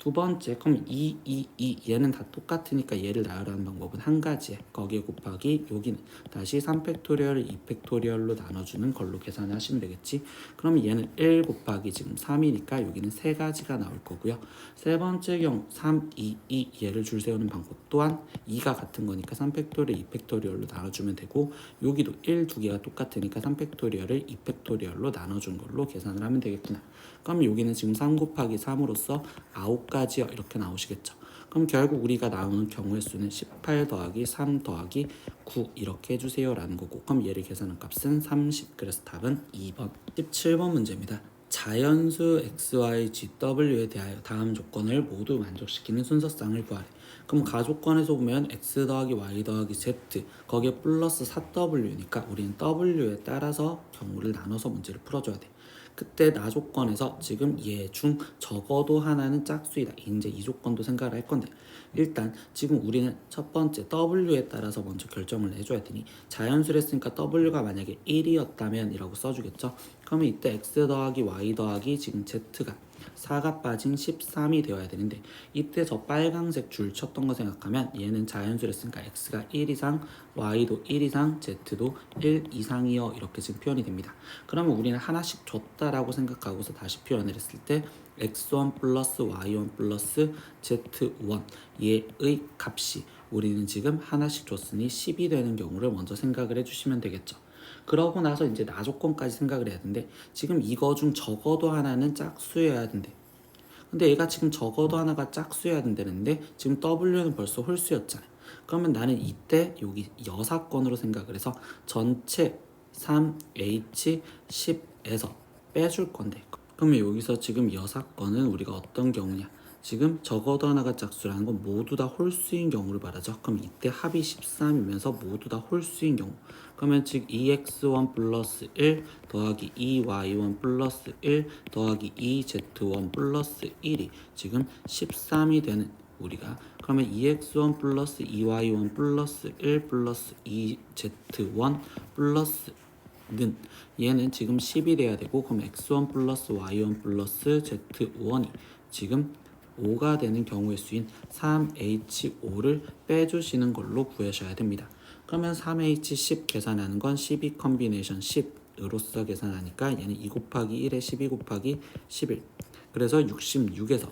Speaker 1: 두 번째, 그럼 2, 2, 2 얘는 다 똑같으니까 얘를 나열하는 방법은 한 가지에 거기에 곱하기 여기는 다시 3팩토리얼을 2팩토리얼로 나눠주는 걸로 계산하시면 되겠지. 그럼 얘는 1 곱하기 지금 3이니까 여기는 세 가지가 나올 거고요. 세 번째 경우 3, 2, 2 얘를 줄 세우는 방법 또한 2가 같은 거니까 3팩토리얼, 2팩토리얼로 나눠주면 되고 여기도 1, 두 개가 똑같으니까 3팩토리얼을 2팩토리얼로 나눠준 걸로 계산을 하면 되겠구나. 그럼 여기는 지금 3 곱하기 3으로서 9가지요 이렇게 나오시겠죠. 그럼 결국 우리가 나오는 경우의 수는 18 더하기 3 더하기 9 이렇게 해주세요 라는 거고 그럼 얘를 계산한 값은 30 그래서 답은 2번 17번 문제입니다. 자연수 x, y, g, w에 대하여 다음 조건을 모두 만족시키는 순서쌍을 구하래. 그럼 가조건에서 보면 x 더하기 y 더하기 z 거기에 플러스 4w니까 우리는 w에 따라서 경우를 나눠서 문제를 풀어줘야 돼. 그때 나 조건에서 지금 얘 중 적어도 하나는 짝수이다. 이제 이 조건도 생각을 할 건데 일단 지금 우리는 첫 번째 w에 따라서 먼저 결정을 해줘야 되니 자연수를 했으니까 w가 만약에 1이었다면 이라고 써주겠죠. 그러면 이때 x 더하기 y 더하기 지금 z가 4가 빠진 13이 되어야 되는데 이때 저 빨강색 줄 쳤던 거 생각하면 얘는 자연수를 했으니까 x가 1 이상, y도 1 이상, z도 1 이상이요 이렇게 지금 표현이 됩니다. 그러면 우리는 하나씩 줬다라고 생각하고서 다시 표현을 했을 때 x1 플러스 y1 플러스 z1 얘의 값이 우리는 지금 하나씩 줬으니 10이 되는 경우를 먼저 생각을 해주시면 되겠죠. 그러고 나서 이제 나 조건까지 생각을 해야 되는데 지금 이거 중 적어도 하나는 짝수여야 된대. 근데 얘가 지금 적어도 하나가 짝수여야 된다는데 지금 w는 벌써 홀수였잖아. 그러면 나는 이때 여기 여사건으로 생각을 해서 전체 3H10에서 빼줄 건데 그러면 여기서 지금 여사건은 우리가 어떤 경우냐 지금 적어도 하나가 짝수라는 건 모두 다 홀수인 경우를 말하죠. 그럼 이때 합이 13이면서 모두 다 홀수인 경우 그러면 즉 2x1 플러스 1 더하기 2y1 플러스 1 더하기 2z1 플러스 1이 지금 13이 되는 우리가 그러면 2x1 플러스 2y1 플러스 1 플러스 2z1 플러스 는 얘는 지금 10이 돼야 되고 그럼 x1 플러스 y1 플러스 z1이 지금 5가 되는 경우의 수인 3H5를 빼주시는 걸로 구하셔야 됩니다. 그러면 3H10 계산하는 건 12 컨비네이션 10으로서 계산하니까 얘는 2 곱하기 1에 12 곱하기 11 그래서 66에서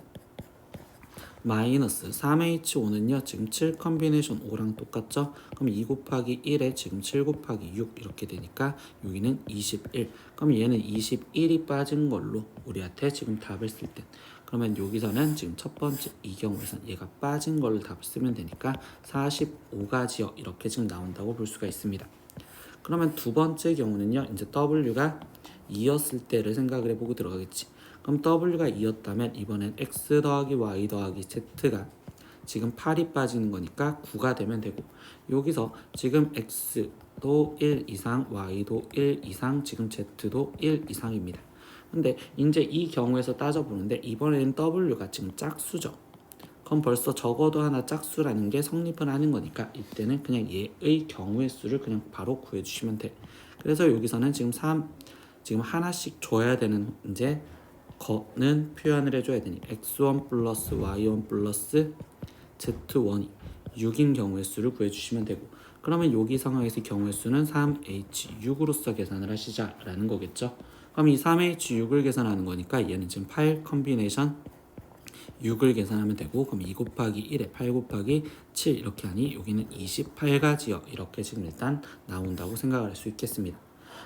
Speaker 1: 마이너스 3H5는요 지금 7 컨비네이션 5랑 똑같죠? 그럼 2 곱하기 1에 지금 7 곱하기 6 이렇게 되니까 여기는 21 그럼 얘는 21이 빠진 걸로 우리한테 지금 답을 쓸 때 그러면 여기서는 지금 첫 번째 이 경우에서는 얘가 빠진 걸로 답을 쓰면 되니까 45가지요 이렇게 지금 나온다고 볼 수가 있습니다. 그러면 두 번째 경우는요 이제 W가 2였을 때를 생각을 해보고 들어가겠지. 그럼 W가 2였다면 이번엔 X 더하기 Y 더하기 Z가 지금 8이 빠지는 거니까 9가 되면 되고 여기서 지금 X도 1 이상 Y도 1 이상 지금 Z도 1 이상입니다. 근데 이제 이 경우에서 따져보는데 이번에는 W가 지금 짝수죠. 그럼 벌써 적어도 하나 짝수라는 게 성립을 하는 거니까 이때는 그냥 얘의 경우의 수를 그냥 바로 구해주시면 돼. 그래서 여기서는 지금 지금 하나씩 줘야 되는 이제 거는 표현을 해줘야 되니 x1 플러스 y1 플러스 z1이 6인 경우의 수를 구해주시면 되고 그러면 여기 상황에서 경우의 수는 3H6으로서 계산을 하시자라는 거겠죠. 그럼 이 3H6을 계산하는 거니까 얘는 지금 8 컨비네이션 6을 계산하면 되고 그럼 2 곱하기 1에 8 곱하기 7 이렇게 하니 여기는 28가지요 이렇게 지금 일단 나온다고 생각을 할 수 있겠습니다.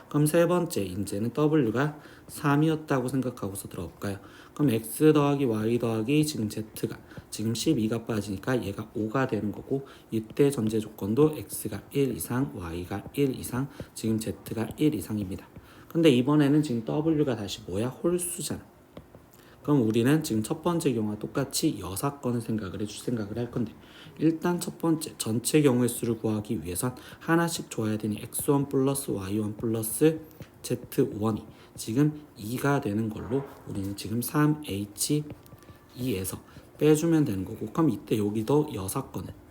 Speaker 1: 그럼 세 번째 이제는 W가 3이었다고 생각하고서 들어볼까요? 그럼 X 더하기 Y 더하기 지금 Z가 지금 12가 빠지니까 얘가 5가 되는 거고 이때 전제 조건도 X가 1 이상 Y가 1 이상 지금 Z가 1 이상입니다. 근데 이번에는 지금 W가 다시 뭐야? 홀수잖아. 그럼 우리는 지금 첫 번째 경우와 똑같이 여사건을 생각을 할 건데, 일단 첫 번째 전체 경우의 수를 구하기 위해선 하나씩 줘야 되니 x1 플러스 y1 플러스 z1이 지금 2가 되는 걸로 우리는 지금 3h2에서 빼주면 되는 거고, 그럼 이때 여기도 여사건은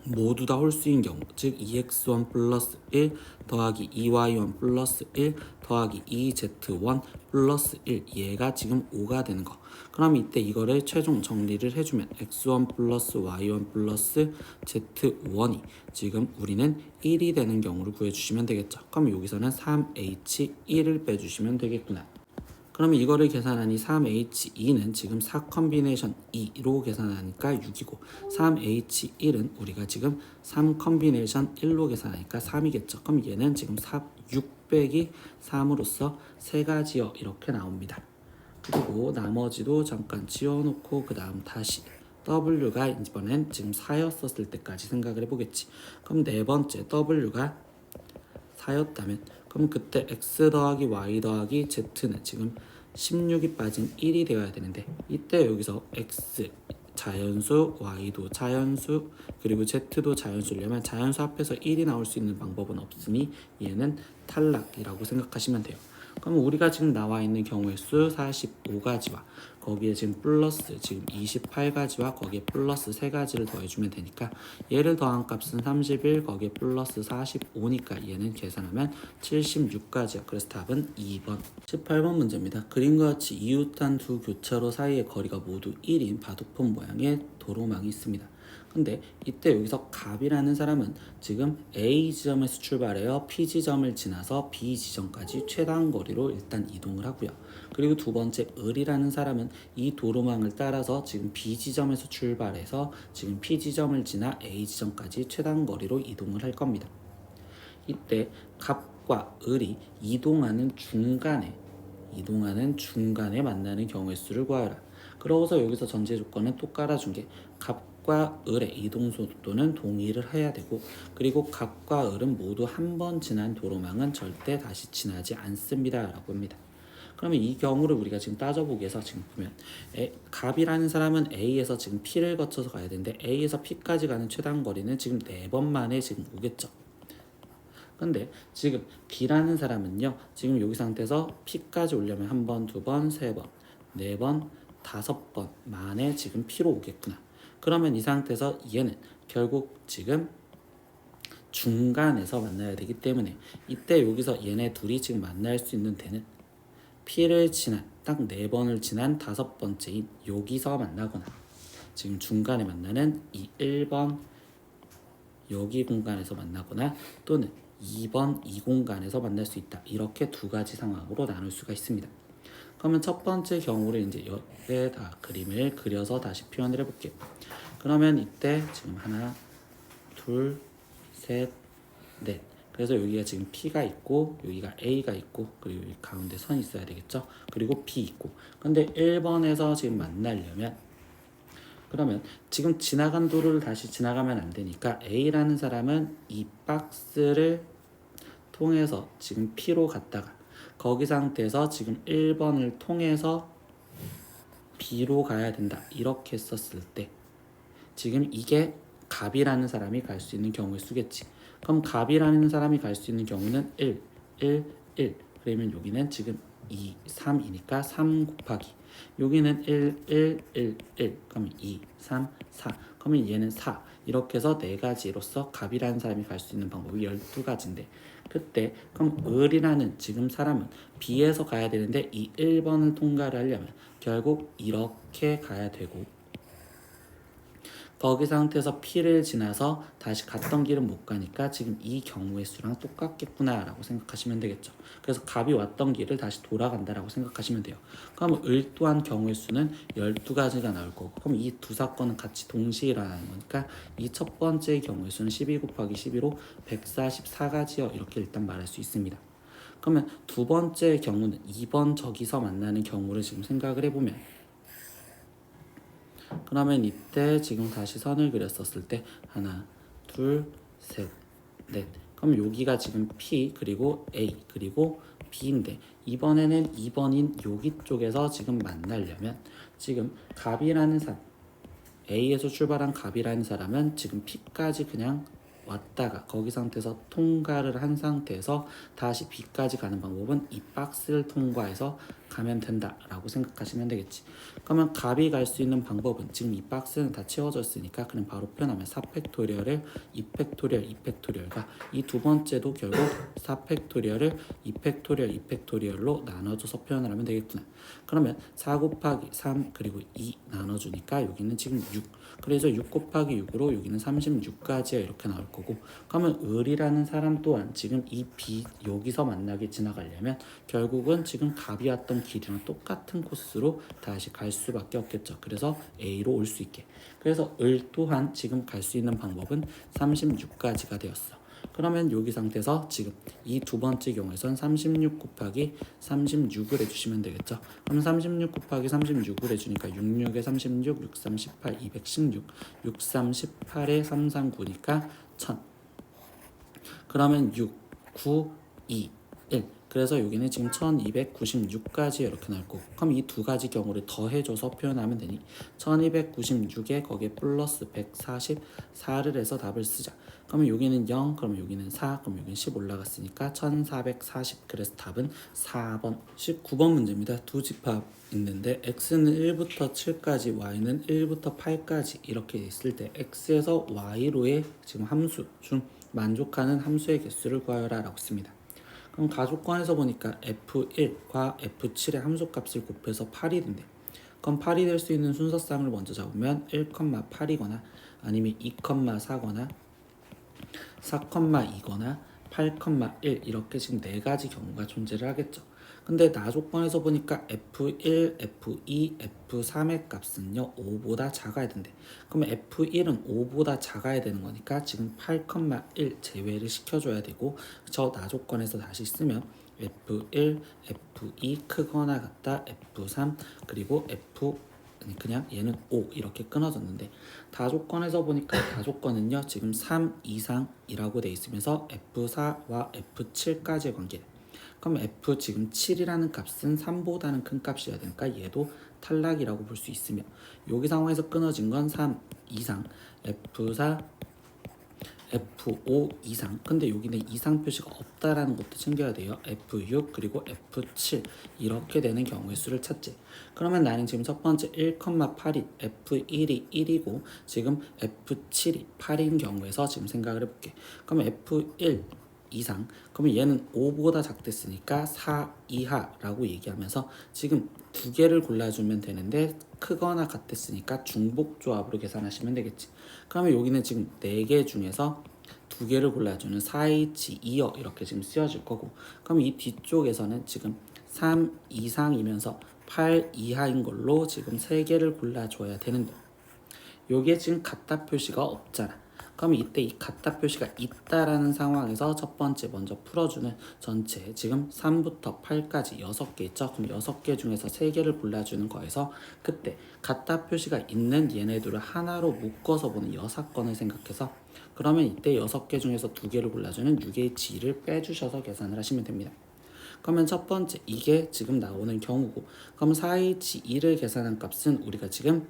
Speaker 1: 모두 다 홀수인 경우, 즉 2x1 플러스 1 더하기 2y1 플러스 1 더하기 2z1 플러스 1, 얘가 지금 5가 되는 거. 그럼 이때 이거를 최종 정리를 해주면 x1 플러스 y1 플러스 z1이 지금 우리는 1이 되는 경우를 구해주시면 되겠죠. 그럼 여기서는 3h1을 빼주시면 되겠구나. 그러면 이거를 계산하니 3H2는 지금 4 컨비네이션 2로 계산하니까 6이고, 3H1은 우리가 지금 3 컨비네이션 1로 계산하니까 3이겠죠. 그럼 얘는 지금 6 빼기 3으로써 세 가지요 이렇게 나옵니다. 그리고 나머지도 잠깐 지워놓고 그 다음 다시 W가 이번엔 지금 4였었을 때까지 생각을 해보겠지. 그럼 네 번째 W가 4였다면 그럼 그때 x 더하기 y 더하기 z는 지금 16이 빠진 1이 되어야 되는데, 이때 여기서 x 자연수, y도 자연수, 그리고 z도 자연수려면 자연수 앞에서 1이 나올 수 있는 방법은 없으니 얘는 탈락이라고 생각하시면 돼요. 그럼 우리가 지금 나와 있는 경우의 수 45가지와 거기에 지금 플러스 지금 28가지와 거기에 플러스 3가지를 더해주면 되니까, 얘를 더한 값은 31, 거기에 플러스 45니까 얘는 계산하면 76가지야. 그래서 답은 2번. 18번 문제입니다. 그림과 같이 이웃한 두 교차로 사이의 거리가 모두 1인 바둑폰 모양의 도로망이 있습니다. 근데 이때 여기서 갑이라는 사람은 지금 A 지점에서 출발해요. P 지점을 지나서 B 지점까지 최단 거리로 일단 이동을 하고요. 그리고 두 번째 을이라는 사람은 이 도로망을 따라서 지금 B 지점에서 출발해서 지금 P 지점을 지나 A 지점까지 최단 거리로 이동을 할 겁니다. 이때 갑과 을이 이동하는 중간에 만나는 경우의 수를 구하라. 그러고서 여기서 전제 조건은 또 깔아준 게 갑과 을의 이동 속도는 동일을 해야 되고, 그리고 갑과 을은 모두 한 번 지난 도로망은 절대 다시 지나지 않습니다 라고 합니다. 그러면 이 경우를 우리가 지금 따져보기 위해서 지금 보면 갑이라는 사람은 A에서 지금 P를 거쳐서 가야 되는데, A에서 P까지 가는 최단 거리는 지금 4번 만에 지금 오겠죠. 근데 지금 B라는 사람은요, 지금 여기 상태에서 P까지 오려면 한 번, 두 번, 세 번, 네 번, 5번 만에 지금 P로 오겠구나. 그러면 이 상태에서 얘는 결국 지금 중간에서 만나야 되기 때문에, 이때 여기서 얘네 둘이 지금 만날 수 있는 데는 P를 지난 딱 4번을 지난 5번째인 여기서 만나거나, 지금 중간에 만나는 이 1번 여기 공간에서 만나거나, 또는 2번 이 공간에서 만날 수 있다. 이렇게 두 가지 상황으로 나눌 수가 있습니다. 그러면 첫 번째 경우를 이제 옆에다 그림을 그려서 다시 표현을 해볼게요. 그러면 이때 지금 하나, 둘, 셋, 넷. 그래서 여기가 지금 P가 있고 여기가 A가 있고 그리고 여기 가운데 선이 있어야 되겠죠. 그리고 P 있고. 근데 1번에서 지금 만나려면, 그러면 지금 지나간 도로를 다시 지나가면 안 되니까 A라는 사람은 이 박스를 통해서 지금 P로 갔다가 거기 상태에서 지금 1번을 통해서 B로 가야 된다. 이렇게 했었을 때 지금 이게 갑이라는 사람이 갈 수 있는 경우의 수겠지. 그럼 갑이라는 사람이 갈 수 있는 경우는 1, 1, 1. 그러면 여기는 지금 2, 3이니까 3 곱하기 여기는 1, 1, 1, 1. 그러면 2, 3, 4. 그러면 얘는 4. 이렇게 해서 4가지로서 갑이라는 사람이 갈 수 있는 방법이 12가지인데, 그때 그럼 을이라는 지금 사람은 B에서 가야 되는데 이 1번을 통과를 하려면 결국 이렇게 가야 되고, 거기 상태에서 P를 지나서 다시 갔던 길은 못 가니까 지금 이 경우의 수랑 똑같겠구나 라고 생각하시면 되겠죠. 그래서 갑이 왔던 길을 다시 돌아간다라고 생각하시면 돼요. 그럼 을 또한 경우의 수는 12가지가 나올 거고, 그럼 이 두 사건은 같이 동시에 일어나는 거니까 이 첫 번째 경우의 수는 12 곱하기 11로 144가지요 이렇게 일단 말할 수 있습니다. 그러면 두 번째 경우는 2번 저기서 만나는 경우를 지금 생각을 해보면, 그러면 이때 지금 다시 선을 그렸었을 때 하나, 둘, 셋, 넷. 그럼 여기가 지금 P 그리고 A 그리고 B인데 이번에는 2번인 여기 쪽에서 지금 만나려면 지금 갑이라는 사람 A에서 출발한 갑이라는 사람은 지금 P까지 그냥 왔다가 거기 상태에서 통과를 한 상태에서 다시 B까지 가는 방법은 이 박스를 통과해서 가면 된다라고 생각하시면 되겠지. 그러면 갑이 갈 수 있는 방법은 지금 이 박스는 다 채워졌으니까 그냥 바로 표현하면 4팩토리얼을 2팩토리얼 2팩토리얼과 이 두 번째도 결국 4팩토리얼을 2팩토리얼 2팩토리얼로 나눠줘서 표현을 하면 되겠구나. 그러면 4 곱하기 3 그리고 2 나눠주니까 여기는 지금 6. 그래서 6 곱하기 6으로 여기는 36까지야 이렇게 나올 거고. 그러면 을이라는 사람 또한 지금 이 B 여기서 만나게 지나가려면 결국은 지금 갑이 왔던 길이랑 똑같은 코스로 다시 갈 수밖에 없겠죠. 그래서 A로 올 수 있게. 그래서 을 또한 지금 갈 수 있는 방법은 36까지가 되었어. 그러면 여기 상태에서 지금 이 두 번째 경우에선 36 곱하기 36을 해주시면 되겠죠. 그럼 36 곱하기 36을 해주니까 66에 36, 6, 3, 18, 216, 6, 3, 18에 3, 3, 9니까 1000. 그러면 6, 9, 2, 1. 그래서 여기는 지금 1296까지 이렇게 나올 거고. 그럼 이 두 가지 경우를 더해줘서 표현하면 되니 1296에 거기에 플러스 144를 해서 답을 쓰자. 그러면 여기는 0, 그러면 여기는 4, 그럼 여기는 10 올라갔으니까 1440. 그래서 답은 4번. 19번 문제입니다. 두 집합 있는데 x는 1부터 7까지, y는 1부터 8까지 이렇게 있을 때 x에서 y로의 지금 함수 중 만족하는 함수의 개수를 구하여라 라고 씁니다. 그럼 가족관에서 보니까 F1과 F7의 함수값을 곱해서 8이 된대. 그럼 8이 될 수 있는 순서쌍을 먼저 잡으면 1,8이거나 아니면 2,4거나 4,2거나 8,1 이렇게 지금 네 가지 경우가 존재를 하겠죠. 근데 나조건에서 보니까 F1, F2, F3의 값은요 5보다 작아야 된대. 그러면 F1은 5보다 작아야 되는 거니까 지금 8,1 제외를 시켜줘야 되고, 저 나조건에서 다시 쓰면 F1, F2 크거나 같다, F3 그리고 그냥 얘는 5 이렇게 끊어졌는데, 다조건에서 보니까 다조건은요 지금 3 이상이라고 돼 있으면서 F4와 F7까지의 관계. 그럼 F 지금 7이라는 값은 3보다는 큰 값이어야 되니까 얘도 탈락이라고 볼 수 있으며, 여기 상황에서 끊어진 건 3 이상, F4, F5 이상. 근데 여기는 이상 표시가 없다라는 것도 챙겨야 돼요. F6 그리고 F7 이렇게 되는 경우의 수를 찾지. 그러면 나는 지금 첫 번째 1,8이 F1이 1이고 지금 F7이 8인 경우에서 지금 생각을 해볼게. 그러면 F1 이상, 그러면 얘는 5보다 작댔으니까 4 이하라고 얘기하면서 지금 두 개를 골라주면 되는데 크거나 같았으니까 중복조합으로 계산하시면 되겠지. 그러면 여기는 지금 4개 중에서 두 개를 골라주는 4H2어 이렇게 지금 쓰여질 거고, 그럼 이 뒤쪽에서는 지금 3 이상이면서 8 이하인 걸로 지금 3개를 골라줘야 되는데 여기에 지금 같다 표시가 없잖아. 그럼 이때 이 같다 표시가 있다라는 상황에서 첫 번째 먼저 풀어주는 전체 지금 3부터 8까지 6개 있죠. 그럼 6개 중에서 3개를 골라주는 거에서 그때 같다 표시가 있는 얘네들을 하나로 묶어서 보는 여사건을 생각해서, 그러면 이때 6개 중에서 2개를 골라주는 6H2를 빼주셔서 계산을 하시면 됩니다. 그러면 첫 번째 이게 지금 나오는 경우고, 그럼 4H2를 계산한 값은 우리가 지금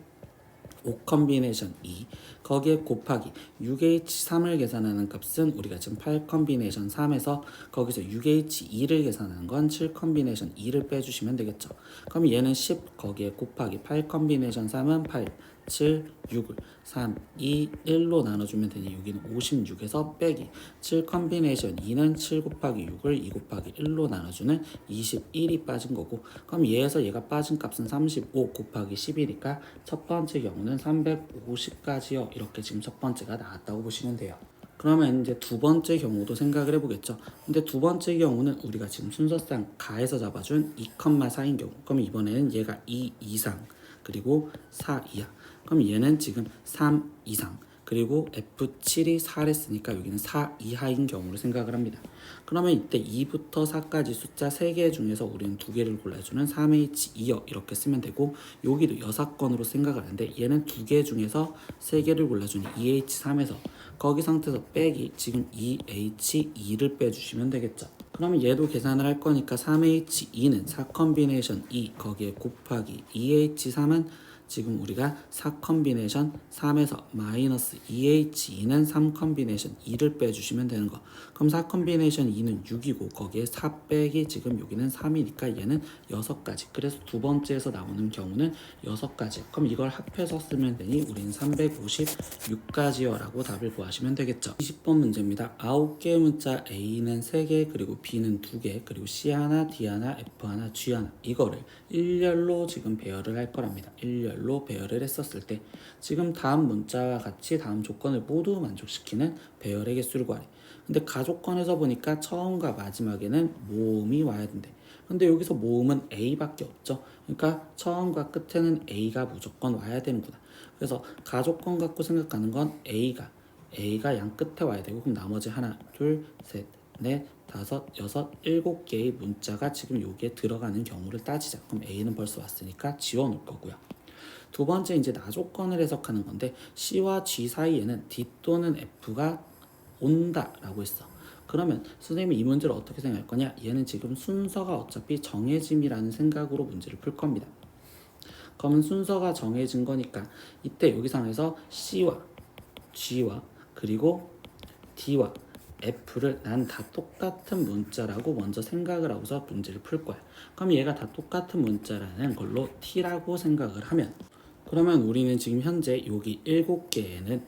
Speaker 1: 5 컨비네이션 2 거기에 곱하기 6H3을 계산하는 값은 우리가 지금 8 컨비네이션 3에서 거기서 6H2를 계산하는 건 7 컨비네이션 2를 빼주시면 되겠죠. 그럼 얘는 10 거기에 곱하기 8 컨비네이션 3은 8 7, 6을 3, 2, 1로 나눠주면 되니 여기는 56에서 빼기 7 컨비네이션 2는 7 곱하기 6을 2 곱하기 1로 나눠주는 21이 빠진 거고, 그럼 얘에서 얘가 빠진 값은 35 곱하기 10이니까 첫 번째 경우는 350까지요. 이렇게 지금 첫 번째가 나왔다고 보시면 돼요. 그러면 이제 두 번째 경우도 생각을 해보겠죠. 근데 두 번째 경우는 우리가 지금 순서상 가에서 잡아준 2,4인 경우, 그럼 이번에는 얘가 2 이상 그리고 4 이하. 그럼 얘는 지금 3 이상 그리고 F7이 4를 했으니까 여기는 4 이하인 경우를 생각을 합니다. 그러면 이때 2부터 4까지 숫자 3개 중에서 우리는 2개를 골라주는 3H2여 이렇게 쓰면 되고, 여기도 여사건으로 생각을 하는데 얘는 2개 중에서 3개를 골라주는 2H3에서 거기 상태에서 빼기 지금 2H2를 빼주시면 되겠죠. 그러면 얘도 계산을 할 거니까 3H2는 4 컨비네이션 2 거기에 곱하기 2H3은 지금 우리가 4 컨비네이션 3에서 마이너스 2H2는 3 컨비네이션 2를 빼주시면 되는 거. 그럼 4 컨비네이션 2는 6이고 거기에 4 빼기 지금 여기는 3이니까 얘는 6가지. 그래서 두 번째에서 나오는 경우는 6가지. 그럼 이걸 합해서 쓰면 되니 우리는 356가지요 라고 답을 구하시면 되겠죠. 20번 문제입니다. 9개의 문자 A는 3개 그리고 B는 2개 그리고 C 하나, D 하나, F 하나, G 하나 이거를 일렬로 지금 배열을 할 거랍니다. 일렬로 배열을 했었을 때 지금 다음 문자와 같이 다음 조건을 모두 만족시키는 배열의 개수를 구하래. 근데 가조건에서 보니까 처음과 마지막에는 모음이 와야 된대. 근데 여기서 모음은 A밖에 없죠. 그러니까 처음과 끝에는 A가 무조건 와야 되는구나. 그래서 가조건 갖고 생각하는 건 A가 양 끝에 와야 되고 그럼 나머지 하나, 둘, 셋, 넷, 다섯, 여섯, 7개의 문자가 지금 여기에 들어가는 경우를 따지자. 그럼 A는 벌써 왔으니까 지워놓을 거고요. 두 번째 이제 나조건을 해석하는 건데 C와 G 사이에는 D 또는 F가 온다라고 했어. 그러면 선생님이 이 문제를 어떻게 생각할 거냐? 얘는 지금 순서가 어차피 정해짐이라는 생각으로 문제를 풀 겁니다. 그러면 순서가 정해진 거니까 이때 여기 상황에서 C와 G와 그리고 D와 F를 난 다 똑같은 문자라고 먼저 생각을 하고서 문제를 풀 거야. 그럼 얘가 다 똑같은 문자라는 걸로 T라고 생각을 하면 그러면 우리는 지금 현재 여기 7개에는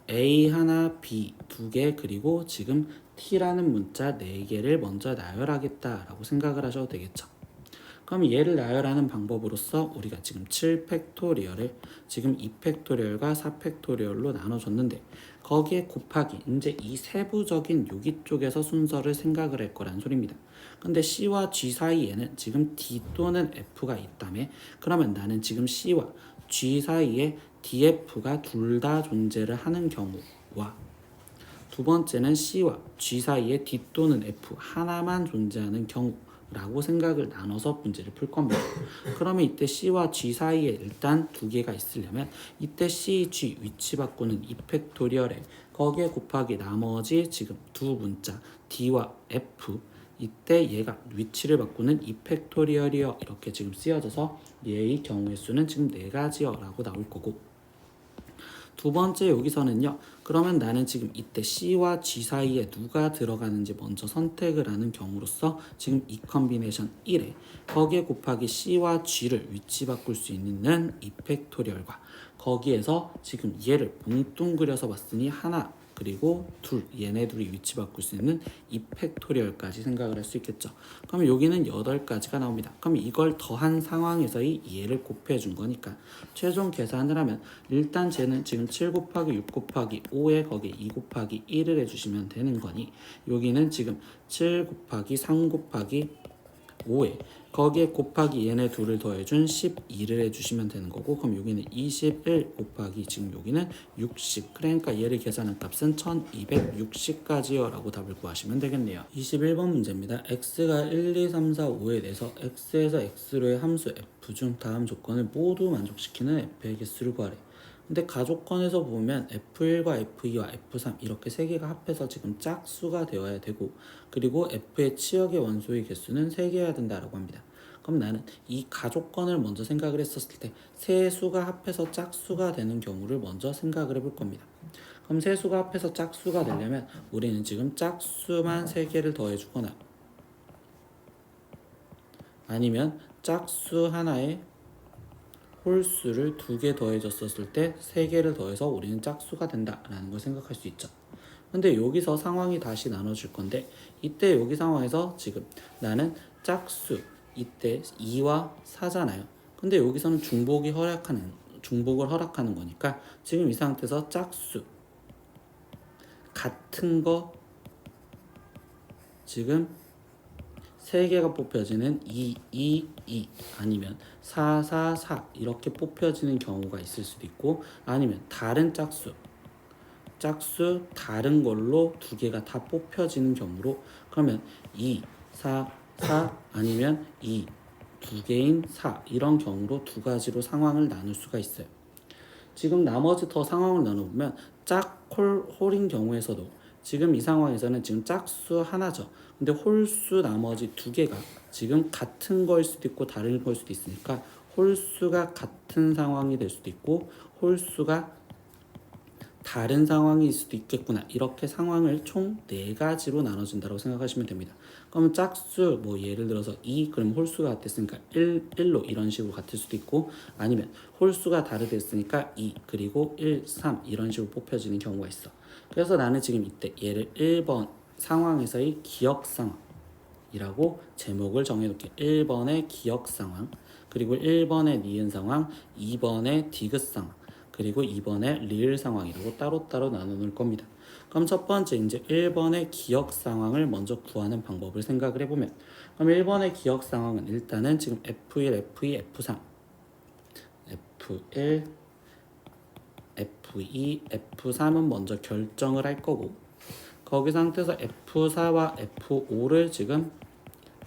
Speaker 1: A 하나, B 2개 그리고 지금 T라는 문자 4개를 먼저 나열하겠다라고 생각을 하셔도 되겠죠. 그럼 얘를 나열하는 방법으로서 우리가 지금 7팩토리얼을 지금 2팩토리얼과 4팩토리얼로 나눠줬는데 거기에 곱하기 이제 이 세부적인 여기 쪽에서 순서를 생각을 할 거란 소리입니다. 근데 C와 G 사이에는 지금 D 또는 F가 있다며 그러면 나는 지금 C와 G 사이에 DF가 둘 다 존재를 하는 경우와 두 번째는 C와 G 사이에 D 또는 F 하나만 존재하는 경우라고 생각을 나눠서 문제를 풀 겁니다. 그러면 이때 C와 G 사이에 일단 2개가 있으려면 이때 C, G 위치 바꾸는 2팩토리얼에 거기에 곱하기 나머지 지금 두 문자 D와 F 이때 얘가 위치를 바꾸는 2팩토리얼이요 이렇게 지금 쓰여져서 얘의 경우의 수는 지금 4가지요 라고 나올 거고 두 번째 여기서는요. 그러면 나는 지금 이때 C와 G 사이에 누가 들어가는지 먼저 선택을 하는 경우로서 지금 이 컨비네이션 1에 거기에 곱하기 C와 G를 위치 바꿀 수 있는 이 팩토리얼과 거기에서 지금 얘를 뭉뚱그려서 봤으니 하나 그리고 둘 얘네 둘이 위치 바꿀 수 있는 이 팩토리얼까지 생각을 할 수 있겠죠. 그러면 여기는 8가지가 나옵니다. 그럼 이걸 더한 상황에서의 얘를 곱해준 거니까 최종 계산을 하면 일단 쟤는 지금 7 곱하기 6 곱하기 5에 거기에 2 곱하기 1을 해주시면 되는 거니 여기는 지금 7 곱하기 3 곱하기 5에 거기에 곱하기 얘네 둘을 더해준 12를 해주시면 되는 거고 그럼 여기는 21 곱하기 지금 여기는 60 그러니까 얘를 계산한 값은 1260까지요 라고 답을 구하시면 되겠네요. 21번 문제입니다. x가 1, 2, 3, 4, 5에 대해서 x에서 x로의 함수 f 중 다음 조건을 모두 만족시키는 f의 개수를 구하래. 근데 가조건에서 보면 F1과 F2와 F3 이렇게 세 개가 합해서 지금 짝수가 되어야 되고 그리고 F의 치역의 원소의 개수는 3개여야 된다라고 합니다. 그럼 나는 이 가조건을 먼저 생각을 했었을 때 세 수가 합해서 짝수가 되는 경우를 먼저 생각을 해볼 겁니다. 그럼 세 수가 합해서 짝수가 되려면 우리는 지금 짝수만 3개를 더해주거나 아니면 짝수 하나에 홀수를 2개 더해졌었을 때 3개를 더해서 우리는 짝수가 된다라는 걸 생각할 수 있죠. 근데 여기서 상황이 다시 나눠질 건데 이때 여기 상황에서 지금 나는 짝수 이때 2와 4잖아요. 근데 여기서는 중복을 허락하는 거니까 지금 이 상태에서 짝수 같은 거 지금 3개가 뽑혀지는 2, 2, 2 아니면 4, 4, 4 이렇게 뽑혀지는 경우가 있을 수도 있고 아니면 다른 짝수 다른 걸로 2개가 다 뽑혀지는 경우로 그러면 2, 4, 4 아니면 2, 2개인 4 이런 경우로 2가지로 상황을 나눌 수가 있어요. 지금 나머지 더 상황을 나눠보면 홀인 경우에서도 지금 이 상황에서는 지금 짝수 하나죠. 근데 홀수 나머지 두 개가 지금 같은 거일 수도 있고 다른 거일 수도 있으니까 홀수가 같은 상황이 될 수도 있고 홀수가 다른 상황일 수도 있겠구나. 이렇게 상황을 총 4가지로 나눠준다고 생각하시면 됩니다. 그럼 짝수 뭐 예를 들어서 2 그럼 홀수가 같았으니까 1로 이런 식으로 같을 수도 있고 아니면 홀수가 다르됐으니까 2 그리고 1, 3 이런 식으로 뽑혀지는 경우가 있어. 그래서 나는 지금 이때 얘를 1번 상황에서의 기억 상황이라고 제목을 정해놓게 1번의 기억 상황 그리고 1번의 니은 상황 2번의 디귿 상황 그리고 2번의 리을 상황이라고 따로따로 나눠 놓을 겁니다. 그럼 첫 번째 이제 1번의 기억 상황을 먼저 구하는 방법을 생각을 해보면 그럼 1번의 기억 상황은 일단은 지금 F1, F2, F3 F1, F2, F3은 먼저 결정을 할 거고 거기 상태에서 F4와 F5를 지금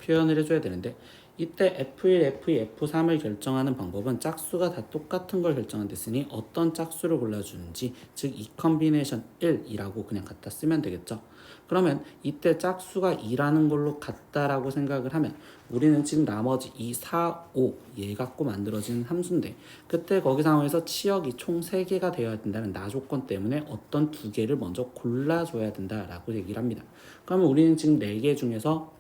Speaker 1: 표현을 해줘야 되는데 이때 F1, F2, F3을 결정하는 방법은 짝수가 다 똑같은 걸 결정한댔으니 어떤 짝수를 골라주는지 즉 이 컨비네이션 1이라고 그냥 갖다 쓰면 되겠죠. 그러면 이때 짝수가 2라는 걸로 같다라고 생각을 하면 우리는 지금 나머지 2, 4, 5 얘 갖고 만들어지는 함수인데 그때 거기 상황에서 치역이 총 3개가 되어야 된다는 나 조건 때문에 어떤 2개를 먼저 골라줘야 된다라고 얘기를 합니다. 그러면 우리는 지금 4개 중에서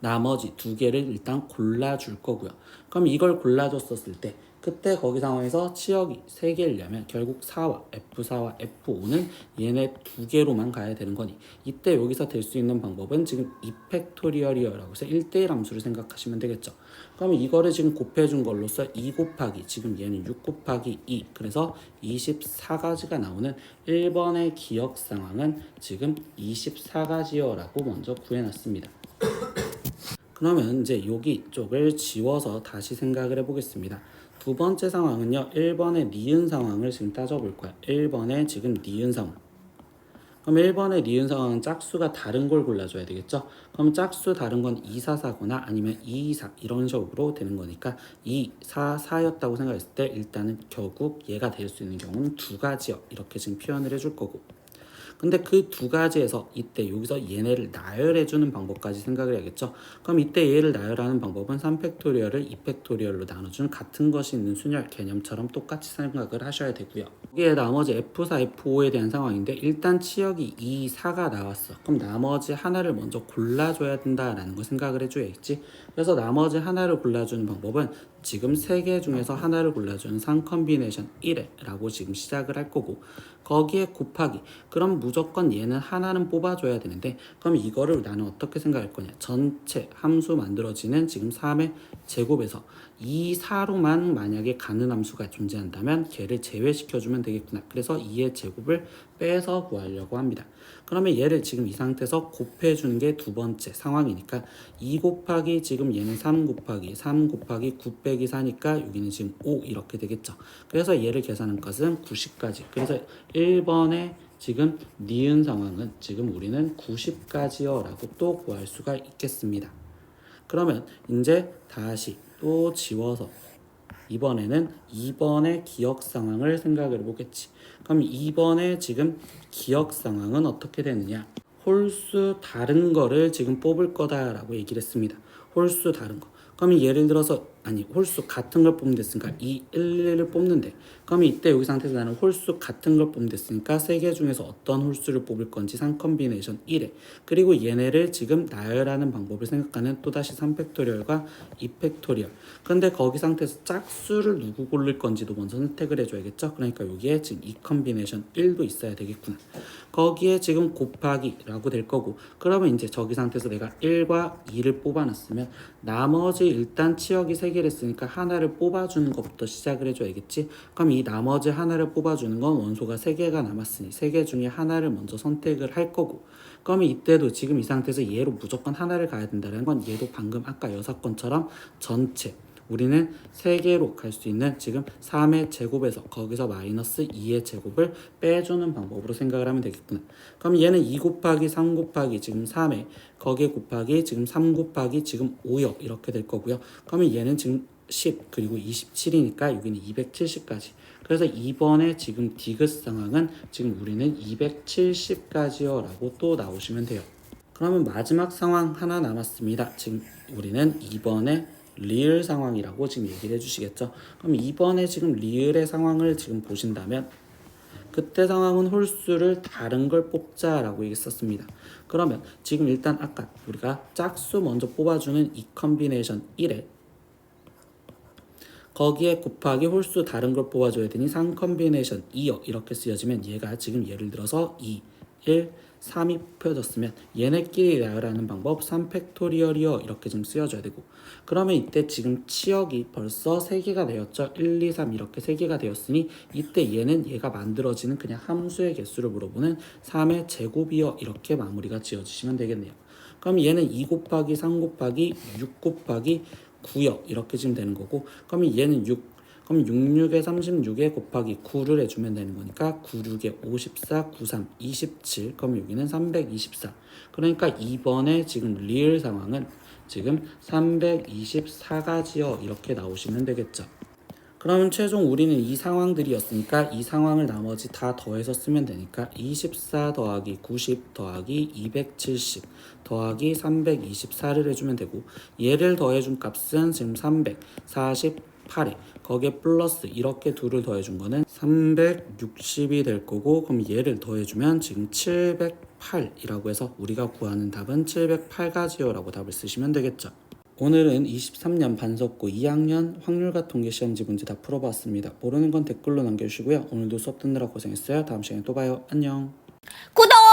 Speaker 1: 나머지 2개를 일단 골라줄 거고요. 그럼 이걸 골라줬었을 때 그때 거기 상황에서 치역이 3개이려면 결국 4와 F4와 F5는 얘네 2개로만 가야 되는 거니 이때 여기서 될 수 있는 방법은 지금 2팩토리얼이라고 해서 1대1 함수를 생각하시면 되겠죠. 그럼 이거를 지금 곱해준 걸로써 2 곱하기 지금 얘는 6 곱하기 2 그래서 24가지가 나오는 1번의 기억 상황은 지금 24가지여라고 먼저 구해놨습니다. 그러면 이제 여기 쪽을 지워서 다시 생각을 해보겠습니다. 두 번째 상황은요. 1번의 니은 상황을 지금 따져볼 거야. 1번의 지금 니은 상황. 그럼 1번의 니은 상황은 짝수가 다른 걸 골라줘야 되겠죠? 그럼 짝수 다른 건 2, 4, 4거나 아니면 2, 2, 4 이런 식으로 되는 거니까 2, 4, 4였다고 생각했을 때 일단은 결국 얘가 될 수 있는 경우는 2가지요. 이렇게 지금 표현을 해줄 거고 근데 그 2가지에서 이때 여기서 얘네를 나열해주는 방법까지 생각을 해야겠죠. 그럼 이때 얘를 나열하는 방법은 3팩토리얼을 2팩토리얼로 나눠준 같은 것이 있는 순열 개념처럼 똑같이 생각을 하셔야 되고요. 여기에 나머지 F4, F5에 대한 상황인데 일단 치역이 2, 4가 나왔어. 그럼 나머지 하나를 먼저 골라줘야 된다라는 거 생각을 해줘야겠지. 그래서 나머지 하나를 골라주는 방법은 지금 3개 중에서 하나를 골라주는 3컨비네이션 1회라고 지금 시작을 할 거고 거기에 곱하기 그럼 무조건 얘는 하나는 뽑아줘야 되는데 그럼 이거를 나는 어떻게 생각할 거냐 전체 함수 만들어지는 지금 3의 제곱에서 2, 4로만 만약에 가는 함수가 존재한다면 걔를 제외시켜주면 되겠구나. 그래서 2의 제곱을 빼서 구하려고 합니다. 그러면 얘를 지금 이 상태에서 곱해주는 게 두 번째 상황이니까 2 곱하기 지금 얘는 3 곱하기 3 곱하기 9 빼기 4니까 여기는 지금 5 이렇게 되겠죠. 그래서 얘를 계산한 것은 90까지. 그래서 1번의 지금 니은 상황은 지금 우리는 90까지요 라고 또 구할 수가 있겠습니다. 그러면 이제 다시 또 지워서 이번에는 2번의 기억 상황을 생각을 해보겠지. 그럼 2번의 지금 기억 상황은 어떻게 되느냐? 홀수 다른 거를 지금 뽑을 거다라고 얘기를 했습니다. 홀수 다른 거. 그럼 예를 들어서 홀수 같은 걸 뽑으면 됐으니까 2, 1, 1을 뽑는데 그럼 이때 여기 상태에서 나는 홀수 같은 걸 뽑으면 됐으니까 3개 중에서 어떤 홀수를 뽑을 건지 3컨비네이션 1회 그리고 얘네를 지금 나열하는 방법을 생각하는 또다시 3팩토리얼과 2팩토리얼 근데 거기 상태에서 짝수를 누구 고를 건지도 먼저 선택을 해줘야겠죠. 그러니까 여기에 지금 2컨비네이션 1도 있어야 되겠구나. 거기에 지금 곱하기라고 될 거고 그러면 이제 저기 상태에서 내가 1과 2를 뽑아놨으면 나머지 일단 치역이 3개를 했으니까 하나를 뽑아주는 것부터 시작을 해줘야겠지. 그럼 이 나머지 하나를 뽑아주는 건 원소가 3개가 남았으니 3개 중에 하나를 먼저 선택을 할 거고 그러면 이때도 지금 이 상태에서 얘로 무조건 하나를 가야 된다는 건 얘도 방금 아까 여사건처럼 전체 우리는 3개로 갈 수 있는 지금 3의 제곱에서 거기서 마이너스 2의 제곱을 빼주는 방법으로 생각을 하면 되겠구나. 그럼 얘는 2 곱하기 3 곱하기 지금 3에 거기에 곱하기 지금 3 곱하기 지금 5역 이렇게 될 거고요. 그러면 얘는 지금 10 그리고 27이니까 여기는 270까지. 그래서 이번에 지금 디귿 상황은 지금 우리는 270까지요 라고 또 나오시면 돼요. 그러면 마지막 상황 하나 남았습니다. 지금 우리는 이번에 리을 상황이라고 지금 얘기를 해주시겠죠. 그럼 이번에 지금 리을의 상황을 지금 보신다면 그때 상황은 홀수를 다른 걸 뽑자라고 얘기했었습니다. 그러면 지금 일단 아까 우리가 짝수 먼저 뽑아주는 이 컨비네이션 1에 거기에 곱하기 홀수 다른 걸 뽑아줘야 되니 3 컨비네이션 2요 이렇게 쓰여지면 얘가 지금 예를 들어서 2, 1, 3이 펴졌으면 얘네끼리 나열하는 방법 3팩토리얼이요 이렇게 좀 쓰여줘야 되고 그러면 이때 지금 치역이 벌써 3개가 되었죠. 1, 2, 3 이렇게 3개가 되었으니 이때 얘는 얘가 만들어지는 그냥 함수의 개수를 물어보는 3의 제곱이요 이렇게 마무리가 지어지시면 되겠네요. 그럼 얘는 2 곱하기 3 곱하기 6 곱하기 9요 이렇게 지금 되는 거고 그러면 얘는 6 그럼 66에 36에 곱하기 9를 해주면 되는 거니까 96에 54, 93, 27 그럼 여기는 324 그러니까 이번에 지금 리을 상황은 지금 324가지요 이렇게 나오시면 되겠죠. 그러면 최종 우리는 이 상황들이었으니까 이 상황을 나머지 다 더해서 쓰면 되니까 24 더하기 90 더하기 270 더하기 324를 해주면 되고 얘를 더해준 값은 지금 348에 거기에 플러스 이렇게 둘을 더해준 거는 360이 될 거고 그럼 얘를 더해주면 지금 708이라고 해서 우리가 구하는 답은 708가지요 라고 답을 쓰시면 되겠죠. 오늘은 23년 반석고 2학년 확률과 통계 시험지 문제 다 풀어봤습니다. 모르는 건 댓글로 남겨주시고요. 오늘도 수업 듣느라 고생했어요. 다음 시간에 또 봐요. 안녕.
Speaker 2: 구독!